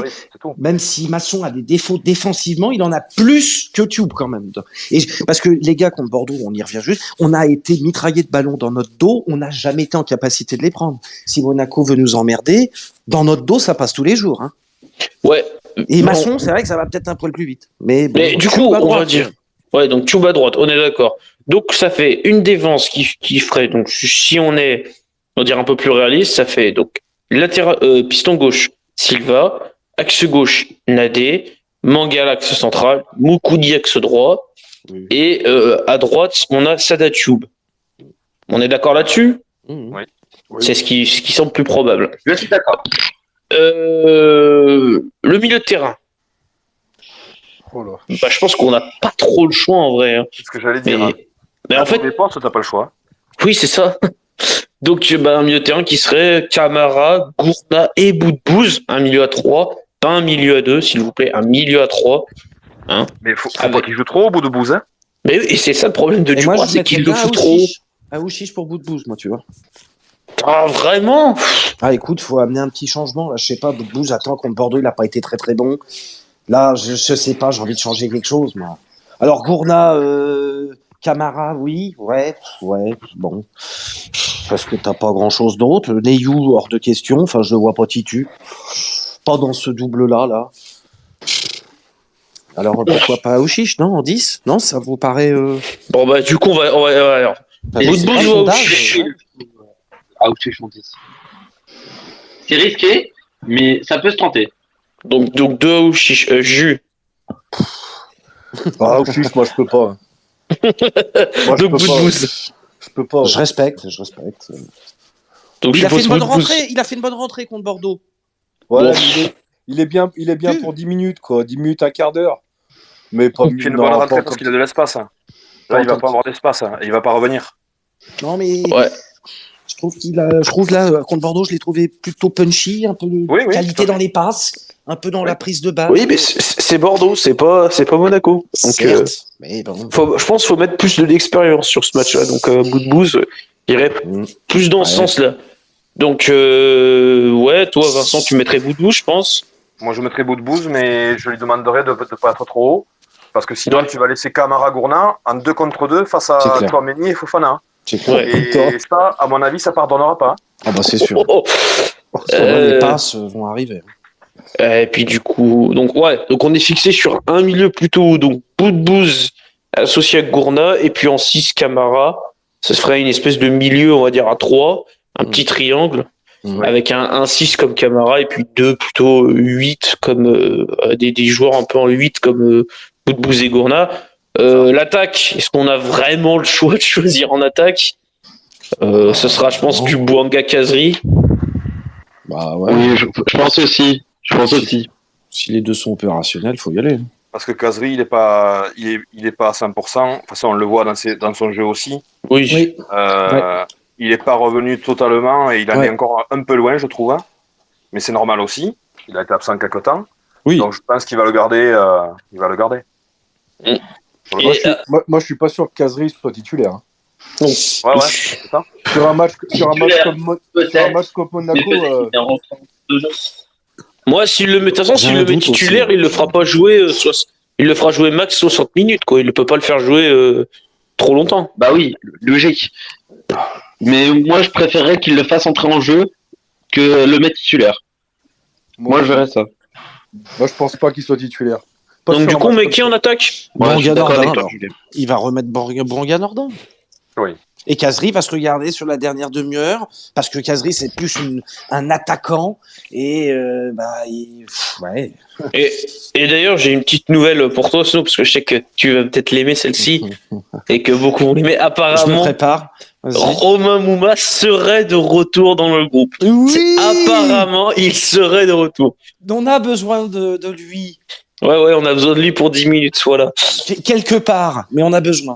même si Masson a des défauts défensivement, il en a plus que Tube quand même. Et parce que les gars contre Bordeaux, on y revient juste, on a été mitraillés de ballons dans notre dos, on n'a jamais été en capacité de les prendre. Si Monaco veut nous emmerder, dans notre dos, ça passe tous les jours. Hein. Ouais. Et Masson, c'est vrai que ça va peut-être un poil plus vite. Mais du coup, on va dire. Ouais, donc Tube à droite, on est d'accord. Donc ça fait une défense qui ferait, donc si on est, on va dire un peu plus réaliste, ça fait donc latéral, piston gauche, Silva, axe gauche, Nadé, Mangala axe central, Moukoudi axe droit, et à droite, on a Sada Tube. On est d'accord là-dessus? Oui. C'est ce qui semble plus probable. Je suis d'accord. Le milieu de terrain. Oh là. Bah, je pense qu'on n'a pas trop le choix en vrai. C'est ce que j'allais dire. Mais en fait, t'as pas le choix. Oui, c'est ça. Donc, un milieu de terrain qui serait Camara, Gourna et Boudbouz, un milieu à 3, pas un milieu à 2, s'il vous plaît, un milieu à 3. Hein. Mais faut pas qu'il joue trop au Boudbouz, hein. Mais et c'est ça le problème de Dubois, c'est qu'il le fout trop. À Ouchiche pour Boudbouz, moi, tu vois. Ah, vraiment? Ah, écoute, faut amener un petit changement. Là, je sais pas, Boudbouz, attends, contre Bordeaux, il a pas été très très bon. Là, je sais pas, j'ai envie de changer quelque chose, moi. Alors, Gourna, Camara, oui, ouais, bon. Parce que t'as pas grand chose d'autre. Neyou, hors de question, enfin, je le vois pas titu. Pas dans ce double-là, là. Alors, pourquoi pas Ouchiche, non, en 10? Non, ça vous paraît. Bon, bah, du coup, on va alors. Boudbouz ou Ouchiche? Ouchiche en 10. C'est risqué, mais ça peut se tenter. Donc 2 Ouchiche, Jus. Ah, Ouchiche, moi, je peux pas. Moi, donc Boudbouz. Je peux pas. Je respecte. Donc, il a fait une bonne rentrée contre Bordeaux. Voilà, bon. il est bien pour 10 minutes, quoi. 10 minutes, un quart d'heure. Mais pas une bonne rentrée parce qu'il a de l'espace. Hein. Là, il va pas avoir d'espace. Hein. Il va pas revenir. Non, mais. Ouais. Je trouve là, contre Bordeaux, je l'ai trouvé plutôt punchy, un peu de qualité dans les passes, un peu dans la prise de balle. Oui, mais c'est Bordeaux, c'est pas Monaco. Donc, mais bon. je pense qu'il faut mettre plus de l'expérience sur ce match-là. Donc, Boudbouz irait plus dans ce sens-là. Donc, toi, Vincent, tu mettrais Boudbouz, je pense. Moi, je mettrais Boudbouz, mais je lui demanderais de ne pas être trop haut. Parce que sinon, tu vas laisser Camara Gourna en 2 contre 2 face à Tchouaméni et Fofana. C'est clair. Et ça, à mon avis, ça pardonnera pas. Ah bah c'est sûr. Les passes vont arriver. Et puis du coup, donc on est fixé sur un milieu plutôt haut, donc Boudbouz associé à Gourna, et puis en 6 Camara, ça se ferait une espèce de milieu, on va dire à 3, un petit triangle, avec un 6 comme Camara, et puis 2 plutôt 8 comme des joueurs un peu en 8 comme Boudbouz et Gourna. L'attaque, est-ce qu'on a vraiment le choix de choisir en attaque? Ce sera, je pense, du Bouanga Kazri. Bah ouais. Oui, je pense aussi. Si les deux sont opérationnels, il faut y aller. Parce que Kazri, il est pas à 100%. De toute façon, on le voit dans son jeu aussi. Oui. Il n'est pas revenu totalement et il en est encore un peu loin, je trouve. Mais c'est normal aussi. Il a été absent quelque temps. Oui. Donc je pense qu'il va le garder. Moi, je suis pas sûr que Kazri soit titulaire. Hein. Ouais, c'est ça. Sur un match comme Monaco. Moi, s'il le met titulaire, il le fera pas jouer. Il le fera jouer max 60 minutes, quoi. Il ne peut pas le faire jouer trop longtemps. Bah oui, logique. Mais moi, je préférerais qu'il le fasse entrer en jeu que le mettre titulaire. Moi, je verrais ça. Moi, je pense pas qu'il soit titulaire. Donc du coup, on met qui en attaque? Branga Nordin, avec toi, alors. Il va remettre Branga Nordin. Oui. Et Kazri va se regarder sur la dernière demi-heure, parce que Kazri, c'est plus un attaquant. Et ouais. Et d'ailleurs, j'ai une petite nouvelle pour toi, Snow, parce que je sais que tu vas peut-être l'aimer celle-ci, et que beaucoup vont l'aimer. Je me Apparemment, prépare. Vas-y. Romain Mouma serait de retour dans le groupe. Oui. Apparemment, il serait de retour. On a besoin de lui. Ouais, on a besoin de lui pour 10 minutes, voilà. Quelque part, mais on a besoin.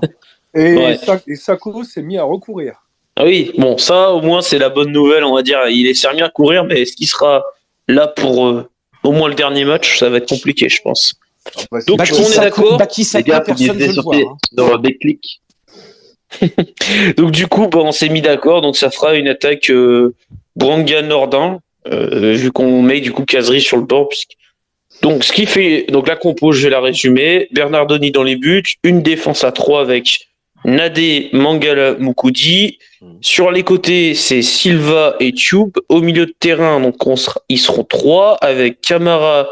Et Sako s'est mis à recourir. Ah oui, bon, ça, au moins, c'est la bonne nouvelle, on va dire. Il s'est remis à courir, mais est-ce qu'il sera là pour au moins le dernier match? Ça va être compliqué, je pense. Donc, Baki on est Sako, d'accord. Baki Les Sako, gars, vous personne ne misez veut le sur, voir. Hein. sur des clics. Donc, du coup, on s'est mis d'accord. Donc, ça fera une attaque Branga Nordin, vu qu'on met du coup Kazri sur le bord. Donc, ce qui fait. Donc, la compo, je vais la résumer. Bernardoni dans les buts. Une défense à 3 avec Nadé, Mangala, Moukoudi. Sur les côtés, c'est Silva et Tube. Au milieu de terrain, donc ils seront 3 avec Camara,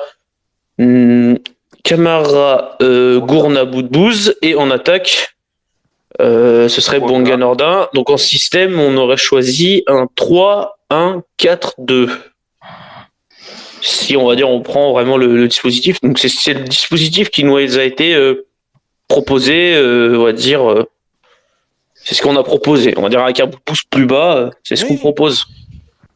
Gourna, Boudbouz. Et en attaque, ce serait Branga Nordin. Donc en système, on aurait choisi un 3-1-4-2. Si on va dire, on prend vraiment le dispositif. Donc c'est le dispositif qui nous a été proposé, on va dire. C'est ce qu'on a proposé. On va dire avec un pouce plus bas, c'est ce qu'on propose.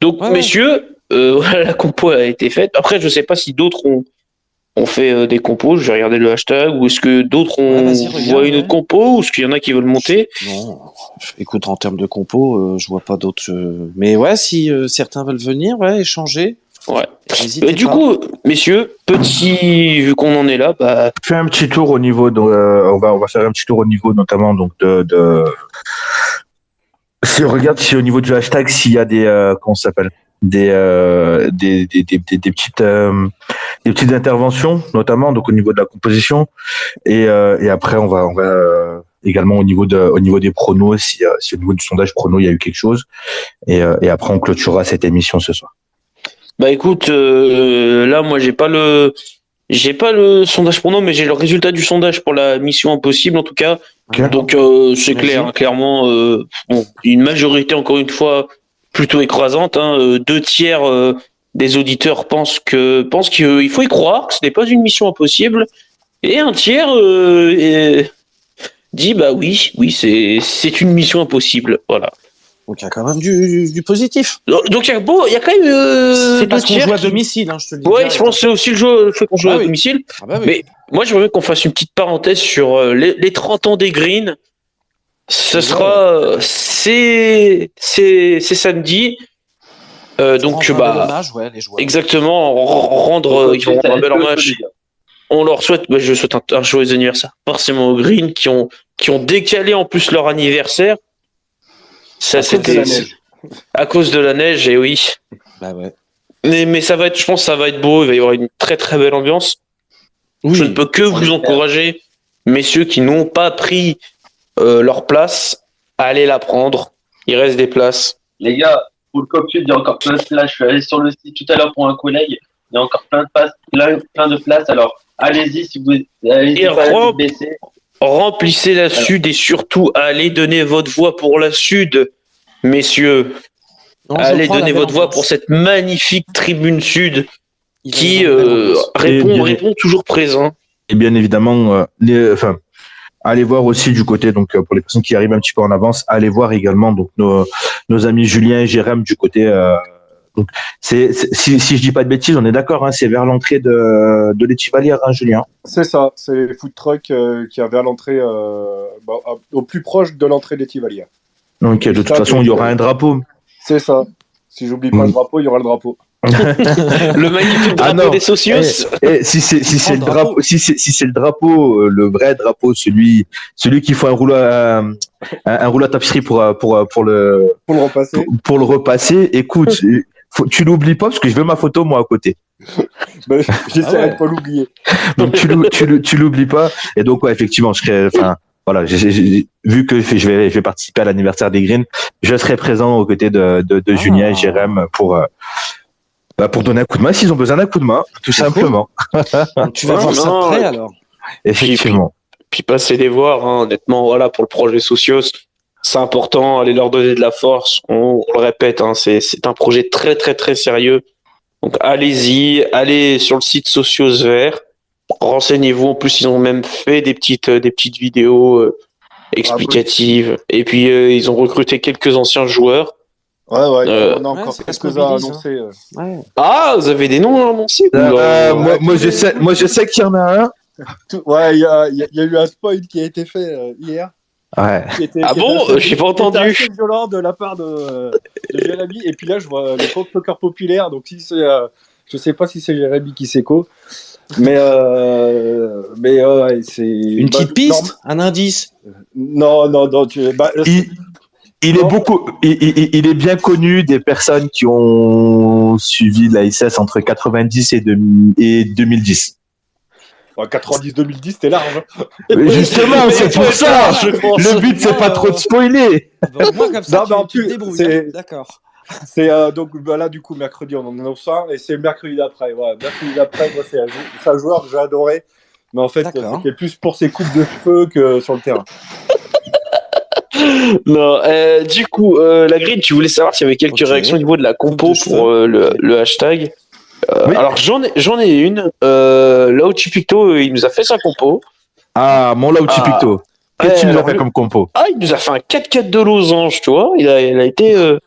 Donc, messieurs, la compo a été faite. Après, je ne sais pas si d'autres ont fait des compos. Je vais regarder le hashtag. Ou est-ce que d'autres ont voit une autre compo? Ou est-ce qu'il y en a qui veulent monter? Non. Écoute, en termes de compo, je vois pas d'autres. Mais ouais, si certains veulent venir, échanger. Ouais. Du coup, messieurs, vu qu'on en est là, fais un petit tour au niveau de, on va faire un petit tour au niveau notamment donc de si on regarde si au niveau du hashtag s'il y a des comment ça s'appelle des petites interventions notamment donc au niveau de la composition et après on va également au niveau des pronos si au niveau du sondage pronos il y a eu quelque chose et après on clôturera cette émission ce soir. Bah écoute, là moi j'ai pas le sondage pour nous, mais j'ai le résultat du sondage pour la mission impossible en tout cas. Okay. Donc c'est clair, hein, clairement, une majorité encore une fois plutôt écrasante. 2/3 des auditeurs pensent qu'il faut y croire, que ce n'est pas une mission impossible, et 1/3 dit bah oui c'est une mission impossible, voilà. Donc il y a quand même du positif. Donc il y a quand même. C'est parce qu'on joue à domicile, hein, je te le dis. Ouais, je pense que c'est aussi le fait qu'on joue à domicile. Ah bah oui. Mais moi, j'aimerais qu'on fasse une petite parenthèse sur les 30 ans des Greens. Ce sera c'est samedi. Donc hommage, les joueurs. Exactement, rendre un bel hommage. On leur souhaite, je souhaite un joyeux anniversaire forcément aux Greens qui ont décalé en plus leur anniversaire. Ça, c'était à cause de la neige, et oui. Bah ouais. Mais ça va être, je pense, que ça va être beau. Il va y avoir une très très belle ambiance. Oui. Je ne peux que vous encourager, messieurs qui n'ont pas pris leur place, à aller la prendre. Il reste des places. Les gars, pour le cockpit, il y a encore plein de places. Je suis allé sur le site tout à l'heure pour un collègue. Il y a encore plein de places. Alors, allez-y si vous allez baisser. Remplissez la Sud et surtout allez donner votre voix pour la Sud, messieurs. Allez donner votre voix pour cette magnifique tribune Sud qui répond toujours présent. Et bien évidemment, allez voir aussi du côté, donc pour les personnes qui arrivent un petit peu en avance, allez voir également donc nos amis Julien et Jérém du côté. Donc si je dis pas de bêtises, on est d'accord, hein, c'est vers l'entrée de l'Étivalière, hein, Julien. C'est ça, c'est les food truck qui est vers l'entrée, au plus proche de l'entrée de l'Étivalière. Ok, de toute façon, il y aura un drapeau. C'est ça. Si j'oublie pas le drapeau, il y aura le drapeau. Le magnifique drapeau des socios. Si c'est le drapeau, le vrai drapeau, celui qu'il faut un rouleau à tapisserie pour le repasser. Pour le repasser, écoute. Tu l'oublies pas parce que je veux ma photo moi à côté. J'essaierai de pas l'oublier. Donc tu l'oublies pas et donc effectivement voilà, vu que je vais participer à l'anniversaire des Greens, je serai présent aux côtés de Julien et Jérém pour Bah, pour donner un coup de main, s'ils ont besoin d'un coup de main, tout simplement. Donc, tu vas voir ça de près alors. Effectivement. Puis passer les voir, hein, honnêtement, voilà, pour le projet Socios, c'est important, allez leur donner de la force. On le répète, hein, c'est un projet très très très sérieux. Donc allez-y, allez sur le site Socios Vert, renseignez-vous. En plus, ils ont même fait des petites vidéos explicatives. Et puis ils ont recruté quelques anciens joueurs. Ouais, on a encore quelques-uns à annoncer. Ouais. Ah, vous avez des noms à annoncer moi, je sais qu'il y en a un. Ouais, il y a eu un spoil qui a été fait hier. Ouais. J'ai pas entendu. C'était assez violent de la part de Jérémy. Et puis là, je vois le compte Poker Populaire. Donc, si c'est, je sais pas si c'est Jérémy qui s'écho. Mais c'est. Une petite piste, un indice. Non. Il est bien connu des personnes qui ont suivi la SS entre 90 et 2010. 90-2010, c'était large. Justement, c'est pour ça. Le but, c'est pas trop de spoiler. Bon, moi, comme ça, tu te débrouilles. C'est... D'accord. C'est donc là, du coup, mercredi, on en annonce un. Et c'est mercredi d'après. Ouais, mercredi d'après, moi, c'est un joueur que j'ai adoré. Mais en fait, c'était plus pour ses coupes de cheveux que sur le terrain. Non, du coup, la grille, tu voulais savoir s'il y avait quelques réactions au niveau de la compo pour le hashtag. Oui. Alors j'en ai une. Lauchi Picto, il nous a fait sa compo. Ah, mon Lauchi Picto. Qu'est-ce que tu nous as fait comme compo? Ah, il nous a fait un 4-4 de losange, tu vois. Il a été.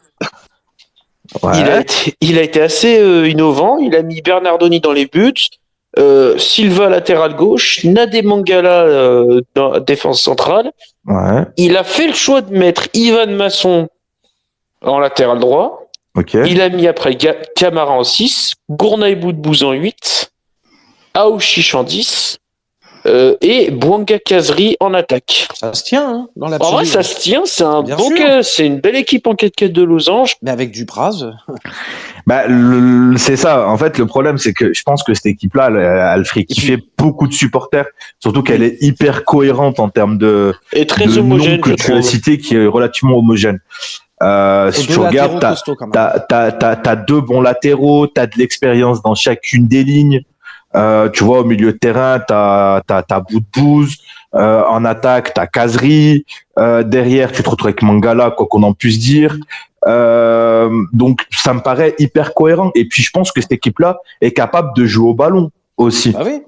Il a été assez innovant. Il a mis Bernardoni dans les buts, Silva latéral gauche, Nadé Mangala dans défense centrale. Ouais. Il a fait le choix de mettre Ivan Masson en latéral droit. Okay. Il a mis après Camara en 6, Gournaï Boudbouz en 8, Aouchiche en 10 et Bouanga Kazri en attaque. Ça se tient, hein, dans la. En vrai, ça se tient. C'est un c'est une belle équipe en 4-4 de losange. Mais avec Dupraz. Bah, c'est ça. En fait, le problème, c'est que je pense que cette équipe-là, elle ferait kiffer beaucoup de supporters. Surtout qu'elle est hyper cohérente en termes de. Et très homogène. Que tu as cité, qui est relativement homogène. Si tu regardes, t'as deux bons latéraux, t'as de l'expérience dans chacune des lignes. Tu vois, au milieu de terrain, t'as Boudbouz. En attaque, t'as Kazri. Derrière, tu te retrouves avec Mangala, quoi qu'on en puisse dire. Donc, ça me paraît hyper cohérent. Et puis, je pense que cette équipe-là est capable de jouer au ballon aussi. Ah oui.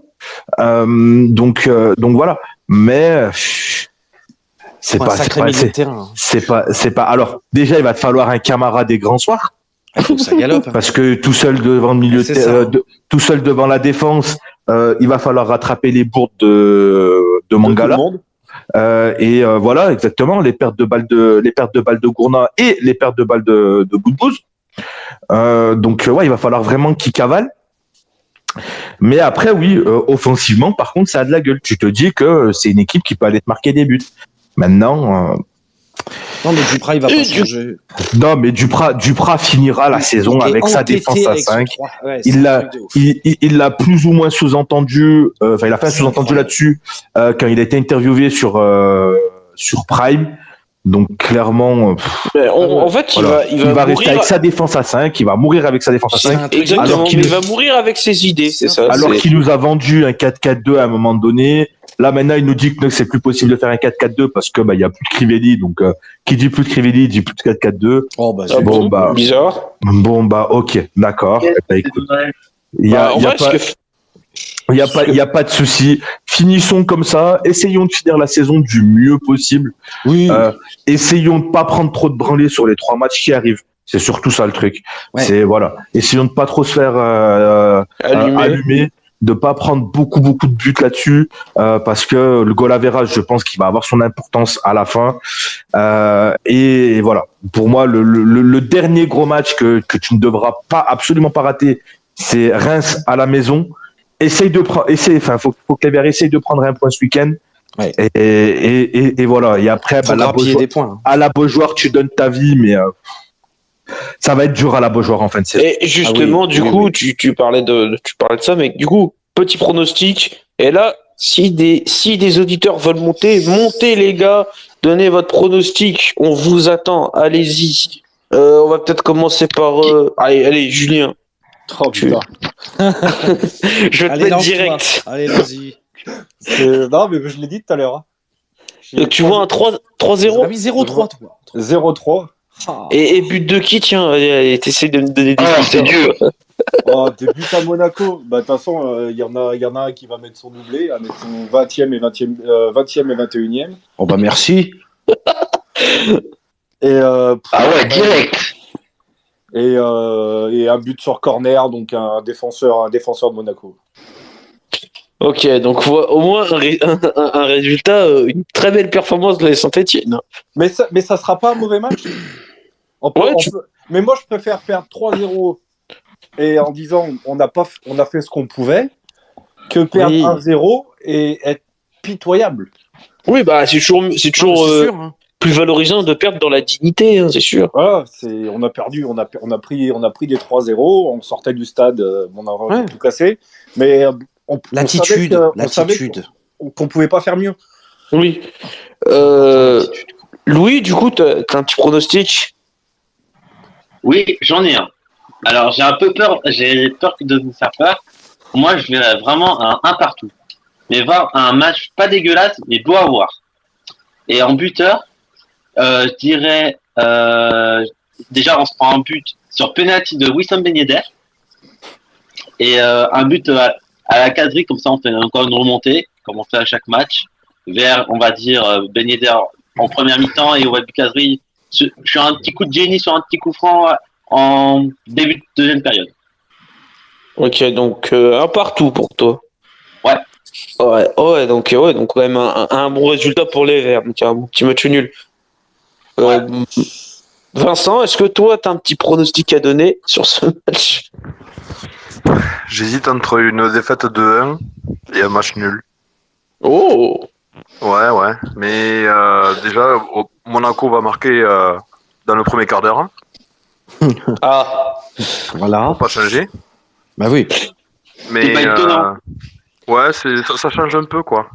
Donc voilà. Mais c'est pas. Alors, déjà, il va te falloir un camarade des grands soirs. Il faut que ça galope. Parce que tout seul devant le milieu, tout seul devant la défense, il va falloir rattraper les bourdes de Mangala. Et voilà, exactement, les pertes de balles de Gourna et les pertes de balles de Boudbouz. Donc ouais, il va falloir vraiment qu'il cavale. Mais après, oui, offensivement, par contre, ça a de la gueule. Tu te dis que c'est une équipe qui peut aller te marquer des buts. Maintenant. Non, mais Dupraz, il va pas changer. Non, mais Dupraz finira la saison avec sa défense à 5. Ouais, il l'a plus ou moins sous-entendu. Enfin, il a fait un sous-entendu là-dessus quand il a été interviewé sur Prime. Donc clairement, en fait, voilà, il va rester avec sa défense à 5, il va mourir avec sa défense à 5. Exactement, il va mourir avec ses idées, c'est ça. Alors qu'il nous a vendu un 4-4-2 à un moment donné. Là maintenant, il nous dit que c'est plus possible de faire un 4-4-2 parce que il y a plus de Crivelli. Donc qui dit plus de Crivelli dit plus de 4-4-2. Oh bah c'est bizarre. Bon bah ok, d'accord. Écoute, il y a pas de souci. Finissons comme ça. Essayons de finir la saison du mieux possible. Oui. Essayons de pas prendre trop de branlées sur les 3 matchs qui arrivent. C'est surtout ça le truc. Ouais. C'est voilà. Essayons de pas trop se faire allumer, de pas prendre beaucoup de buts là-dessus, parce que le goal average, je pense qu'il va avoir son importance à la fin. Et voilà. Pour moi, le dernier gros match que tu ne devras absolument pas rater, c'est Reims à la maison. Faut que les Verts essayent de prendre un point ce week-end. Ouais. Et voilà. Et après, à la Beaujoire, tu donnes ta vie, mais ça va être dur à la Beaujoire en fin de saison. Et justement, tu parlais de ça, mais du coup, petit pronostic. Et là, si des auditeurs veulent montez les gars, donnez votre pronostic. On vous attend. Allez-y. On va peut-être commencer par. Allez, Julien. Oh putain. Je vais te Allez, mettre lance-toi. direct. Allez, vas-y. Non, mais je l'ai dit tout à l'heure. Hein. Donc tu vois un 3-0 Ah oui, 0-3, toi. 0-3. Ah. et but de qui, tiens, allez, t'essayes de me donner des Ah, c'est buteurs. dur. Oh, des buts à Monaco. Bah, de toute façon, il y en a un qui va mettre son doublé, à mettre son 20e et 21e. Oh bah merci. Et, Ah ouais, direct. et un but sur corner, donc un défenseur de Monaco. Ok, donc au moins un résultat, une très belle performance de la Saint-Etienne. Mais ça sera pas un mauvais match. Mais moi, je préfère perdre 3-0 et en disant on a fait ce qu'on pouvait que perdre 1-0 et être pitoyable. Oui, bah c'est toujours C'est sûr, hein. plus valorisant de perdre dans la dignité, hein, c'est sûr. Voilà, on a perdu, on a pris les 3-0, on sortait du stade, on a tout cassé, mais on savait qu'on pouvait pas faire mieux. Oui. Louis, du coup, t'as un petit pronostic? Oui, j'en ai un. Alors, j'ai peur de vous faire peur. Moi, je verrais vraiment un partout. Mais voir un match pas dégueulasse, mais beau à voir. Et en buteur, je dirais, déjà, on se prend un but sur penalty de Wissam Ben Yedder. Et un but à la quadrille, comme ça, on fait encore une remontée, comme on fait à chaque match, vers, on va dire, Ben Yedder en première mi-temps et Wahbi Khazri. Je suis un petit coup de génie sur un petit coup franc en début de deuxième période. Ok, donc un partout pour toi. Ouais. Ouais, donc quand même un bon résultat pour les Verts, donc un petit match nul. Vincent, est-ce que toi, tu as un petit pronostic à donner sur ce match? J'hésite entre une défaite 2-1 et un match nul. Oh! Ouais. Mais déjà, Monaco va marquer dans le premier quart d'heure. Ah! Voilà. Pour pas changer. Bah oui. Mais C'est pas étonnant. ouais, ça change un peu, quoi.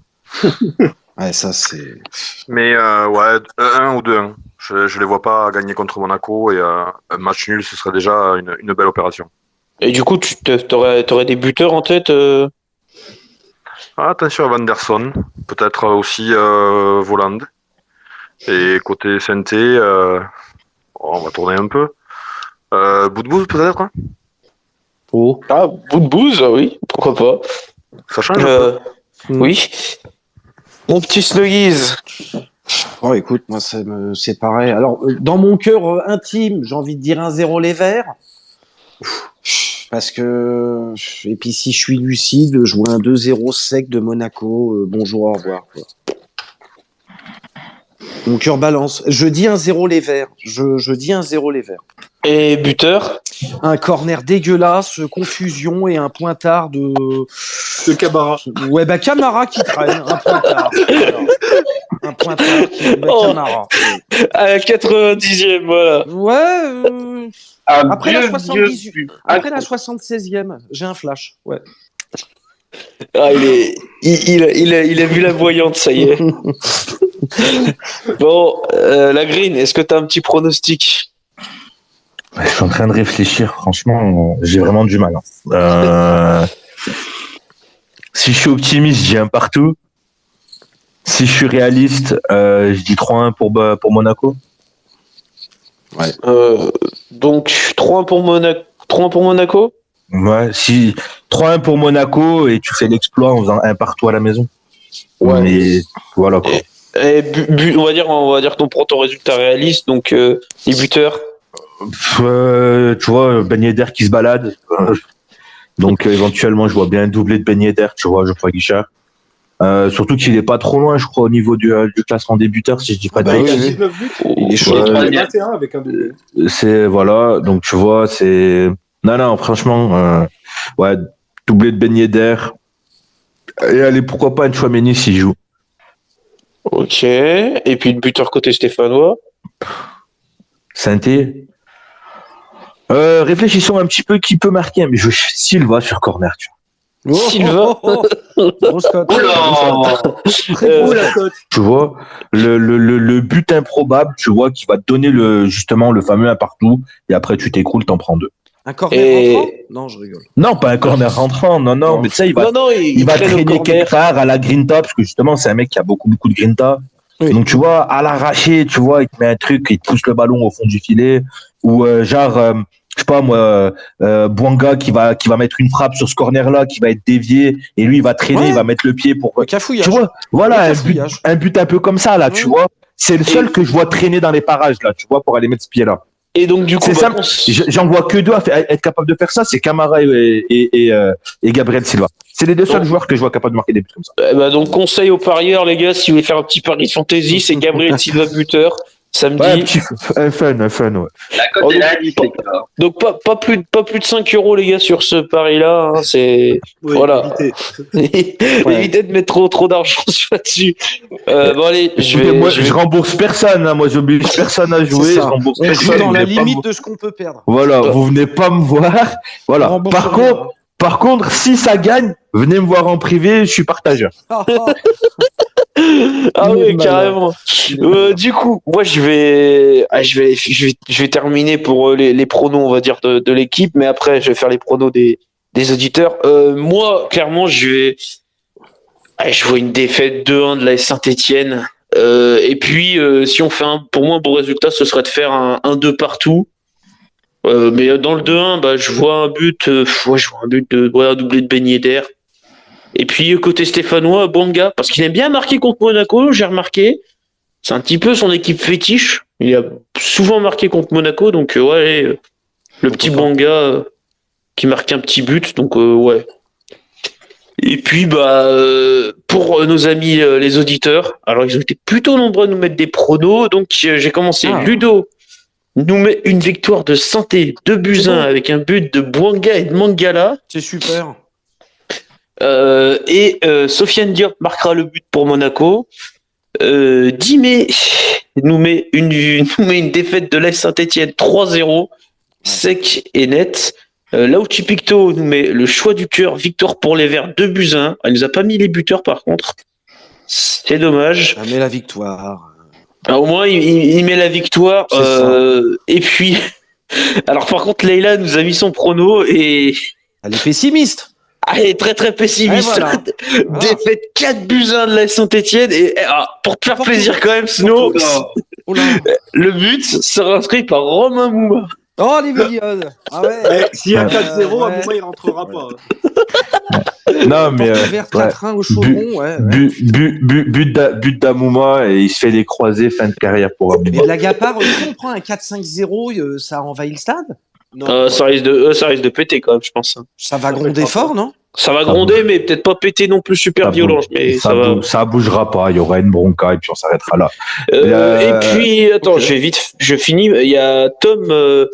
Ouais, ça c'est. Mais ouais, 1 ou 2-1. Je les vois pas gagner contre Monaco et un match nul, ce serait déjà une belle opération. Et du coup, t'aurais des buteurs en tête Attention à Vanderson, peut-être aussi Voland. Et côté Sainté, on va tourner un peu. Boudbouz peut-être hein. Oh. Ah, Boudbouz, oui, pourquoi pas. Ça change un peu. Oui. Mon petit Snuggies. Oh, écoute, moi, c'est pareil. Alors, dans mon cœur intime, j'ai envie de dire 1-0 les Verts. Parce que, et puis si je suis lucide, je vois un 2-0 sec de Monaco. Bonjour, au revoir. Quoi. Mon cœur balance. Je dis 1-0 les Verts. Je dis 1-0 les Verts. Et buteur? Un corner dégueulasse, confusion et un pointard de Camara. Ouais, bah Camara qui traîne, un pointard. Voilà. Un pointard qui Camara. À la 90e, voilà. Ouais. Après la 78, après la 76e, j'ai un flash. Ouais. Ah, il a vu la voyante, ça y est. Bon, la Green, est-ce que tu as un petit pronostic? Je suis en train de réfléchir, franchement, j'ai vraiment du mal. Si je suis optimiste, je dis un partout. Si je suis réaliste, je dis 3-1 pour Monaco. Ouais. Donc 3-1 pour Monaco. 3-1 pour Monaco? Ouais, si 3-1 pour Monaco et tu fais l'exploit en faisant un partout à la maison. Ouais. Mais voilà quoi. Et on va dire que ton prend résultat réaliste, donc les buteurs. Tu vois, Ben Yedder qui se balade. Donc éventuellement, je vois bien un doublé de Ben Yedder, tu vois, Geoffroy Guichard. Surtout qu'il est pas trop loin, je crois, au niveau du classement des buteurs, si je dis pas de Il a bêtises. 19 buts. Il est chaud. Il est 21 avec un doublé. C'est voilà, donc tu vois, c'est non, franchement, ouais, doublé de Ben Yedder. Et allez, pourquoi pas un Chouameni s'il joue. Ok. Et puis le buteur côté stéphanois. Sainté. Réfléchissons un petit peu qui peut marquer, mais je Silva sur corner, tu vois. Silva. Grosse cote. Très gros la cote. Tu vois, le but improbable, tu vois, qui va te donner justement le fameux un partout, et après tu t'écroules, t'en prends deux. Un corner rentrant? Non, je rigole. Non, pas un corner rentrant, non, mais tu sais, il va traîner quelque part à la grinta, parce que justement, c'est un mec qui a beaucoup de grinta. Oui. Donc, tu vois, à l'arraché, tu vois, il te met un truc, il te pousse le ballon au fond du filet, ou je sais pas moi, Bouanga qui va mettre une frappe sur ce corner-là, qui va être dévié, et lui, il va traîner, il va mettre le pied pour... Cafouillage. Tu vois, voilà, un but un peu comme ça, là, tu vois. C'est le seul que je vois traîner dans les parages, là, tu vois, pour aller mettre ce pied-là. Et donc, du coup, c'est simple. J'en vois que deux à être capable de faire ça, c'est Camara et Gabriel Silva. C'est les deux seuls joueurs que je vois capables de marquer des buts comme ça. Donc, conseil aux parieurs, les gars, si vous voulez faire un petit pari fantasy, c'est Gabriel Silva buteur. Samedi. Ouais, un fun, ouais. La cote est là, donc pas plus de 5 euros, les gars, sur ce pari-là. Hein, c'est voilà. Évitez de mettre trop d'argent là-dessus. Bon allez, je rembourse personne. Hein, moi, j'oblige personne à jouer. Je rembourse personne. Dans la limite de ce qu'on peut perdre. Voilà, vous venez pas me voir. Voilà. Par contre, si ça gagne, venez me voir en privé. Je suis partageur. Ah oui, carrément. Du coup, moi je vais terminer pour les pronos, on va dire, de l'équipe, mais après je vais faire les pronos des auditeurs. Moi, clairement, je vois une défaite 2-1 de la Saint-Etienne. Et puis, si on fait pour moi un bon résultat, ce serait de faire un 1-2 partout. Mais dans le 2-1, je vois un but, un doublé de Ben Yedder. Et puis, côté stéphanois, Bouanga, parce qu'il aime bien marquer contre Monaco, j'ai remarqué. C'est un petit peu son équipe fétiche. Il a souvent marqué contre Monaco, donc le petit Bouanga qui marque un petit but, donc ouais. Et puis, pour nos amis les auditeurs, alors ils ont été plutôt nombreux à nous mettre des pronos, donc j'ai commencé. Ludo nous met une victoire de Santé, 2-1 avec un but de Bouanga et de Mangala. C'est super. Et Sofiane Diop marquera le but pour Monaco. Dimé nous met une défaite de l'AS Saint-Etienne 3-0, sec et net. Lauchi Picto nous met le choix du cœur, victoire pour les Verts 2-1. Elle nous a pas mis les buteurs par contre. C'est dommage. Elle met la victoire. Alors, au moins il met la victoire. Et puis, alors par contre Leïla nous a mis son prono et elle est pessimiste. Elle est très très pessimiste. Voilà. Défaite 4-1 de la Saint-Etienne. Et pour te faire plaisir quand même, Snow, le but sera inscrit par Romain Mouma. Oh, les millions. Ah ouais. S'il y a 4-0, à Mouma, il rentrera pas. Non, mais. Vers 4-1 au chaudron, but d'Amouma et il se fait des croisés, fin de carrière pour Amouma. Mais la Gapard, si on prend un 4-5-0, ça envahit le stade? Non, ça risque de péter quand même, je pense. Ça va gronder fort, non? Ça va gronder, mais peut-être pas péter non plus super violent. Mais ça bougera pas. Il y aura une bronca et puis on s'arrêtera là. Et puis, attends, je finis. Il y a Tom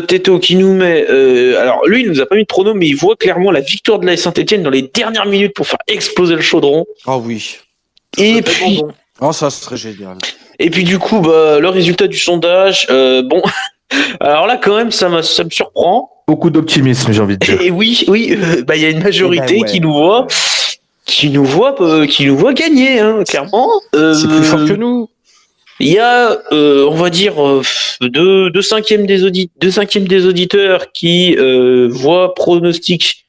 Teto qui nous met. Alors, lui, il nous a pas mis de prono, mais il voit clairement la victoire de la Saint-Etienne dans les dernières minutes pour faire exploser le chaudron. Oh oui. Et puis. Oh, ça serait génial. Et puis, du coup, le résultat du sondage, bon. Alors là, quand même, ça me surprend. Beaucoup d'optimisme, j'ai envie de dire. Et oui, il y a une majorité qui nous voit gagner, hein, clairement. C'est plus fort que nous. Il y a, on va dire, deux cinquièmes des auditeurs qui voient pronostic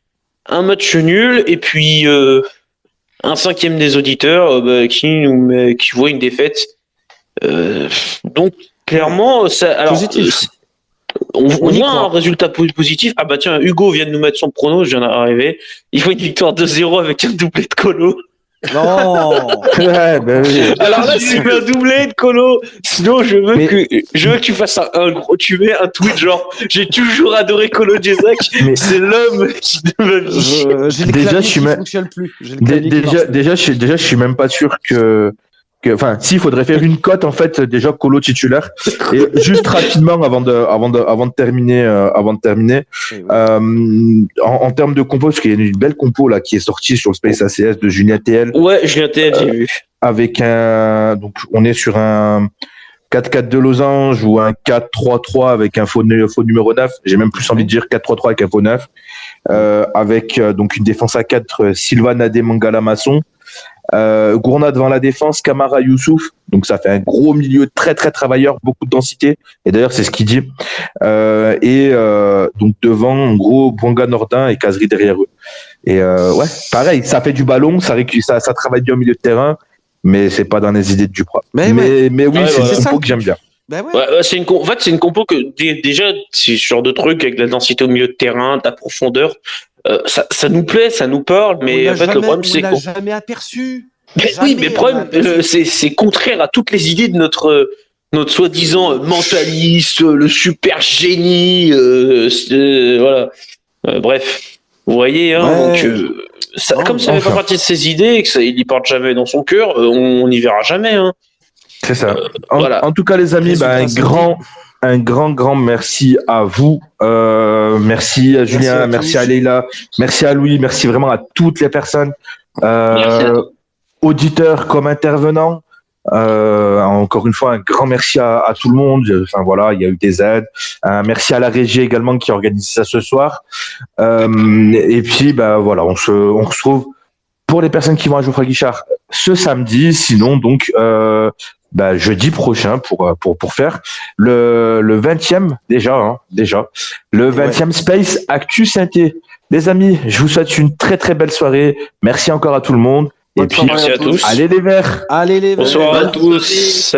un match nul, et puis un cinquième des auditeurs qui voit une défaite. Donc clairement, positif. On voit un résultat positif. Ah bah tiens, Hugo vient de nous mettre son prono, je viens d'arriver. Il faut une victoire 2-0 avec un doublé de Colo. Non. Ouais, ben oui. Alors là, c'est un doublé de Colo. Sinon, je veux que tu fasses un gros, tu mets un tweet genre, j'ai toujours adoré Colo Djezzak, c'est l'homme de ma vie. J'ai le clavier qui ne fonctionne plus. Déjà, je suis même pas sûr enfin, il faudrait faire une cote en fait déjà Colo titulaire et juste rapidement avant de terminer en termes de compo, parce qu'il y a une belle compo là qui est sortie sur le Space ACS de Julien TL. Ouais, Julien TL, j'ai vu. Avec donc on est sur un 4-4 de Losange ou un 4-3-3 avec un faux numéro 9. J'ai même plus envie de dire 4-3-3 avec un faux 9. Avec donc une défense à 4 Sylvain Nadé Mangala Masson. Gourna devant la défense, Camara, Youssouf. Donc ça fait un gros milieu très très travailleur, beaucoup de densité. Et d'ailleurs c'est ce qu'il dit. Donc devant en gros Bouanga, Nordin et Kazri derrière eux. Et ouais, pareil, ça fait du ballon, ça travaille bien au milieu de terrain, mais c'est pas dans les idées de Duprat. Mais oui, c'est une compo que j'aime bien. Ben ouais. Ouais, en fait, c'est une compo que déjà, c'est ce genre de truc avec la densité au milieu de terrain, ta profondeur, ça nous plaît, ça nous parle, mais en fait, le problème, c'est qu'on l'a jamais aperçu. oui, mais le problème, c'est contraire à toutes les idées de notre soi-disant mentaliste, le super génie, voilà. Bref, vous voyez, hein, Ouais. donc comme ça fait pas partie de ses idées et que il y porte jamais dans son cœur, on n'y verra jamais, hein. C'est ça. Voilà. En tout cas, les amis, un grand merci à vous. Merci à Julien, merci à Leïla, merci à Louis, merci vraiment à toutes les personnes, auditeurs comme intervenants. Encore une fois, un grand merci à tout le monde. Enfin voilà, il y a eu des aides. Merci à la régie également qui organise ça ce soir. Et puis, voilà, on se retrouve pour les personnes qui vont à Geoffroy Guichard ce samedi. Sinon, donc, jeudi prochain pour faire le 20e déjà, le 20e Space Actu Synthé. Les amis, je vous souhaite une très très belle soirée. Merci encore à tout le monde. Et puis, merci à tous. Allez les Verts. Allez les Verts. Bonsoir à tous.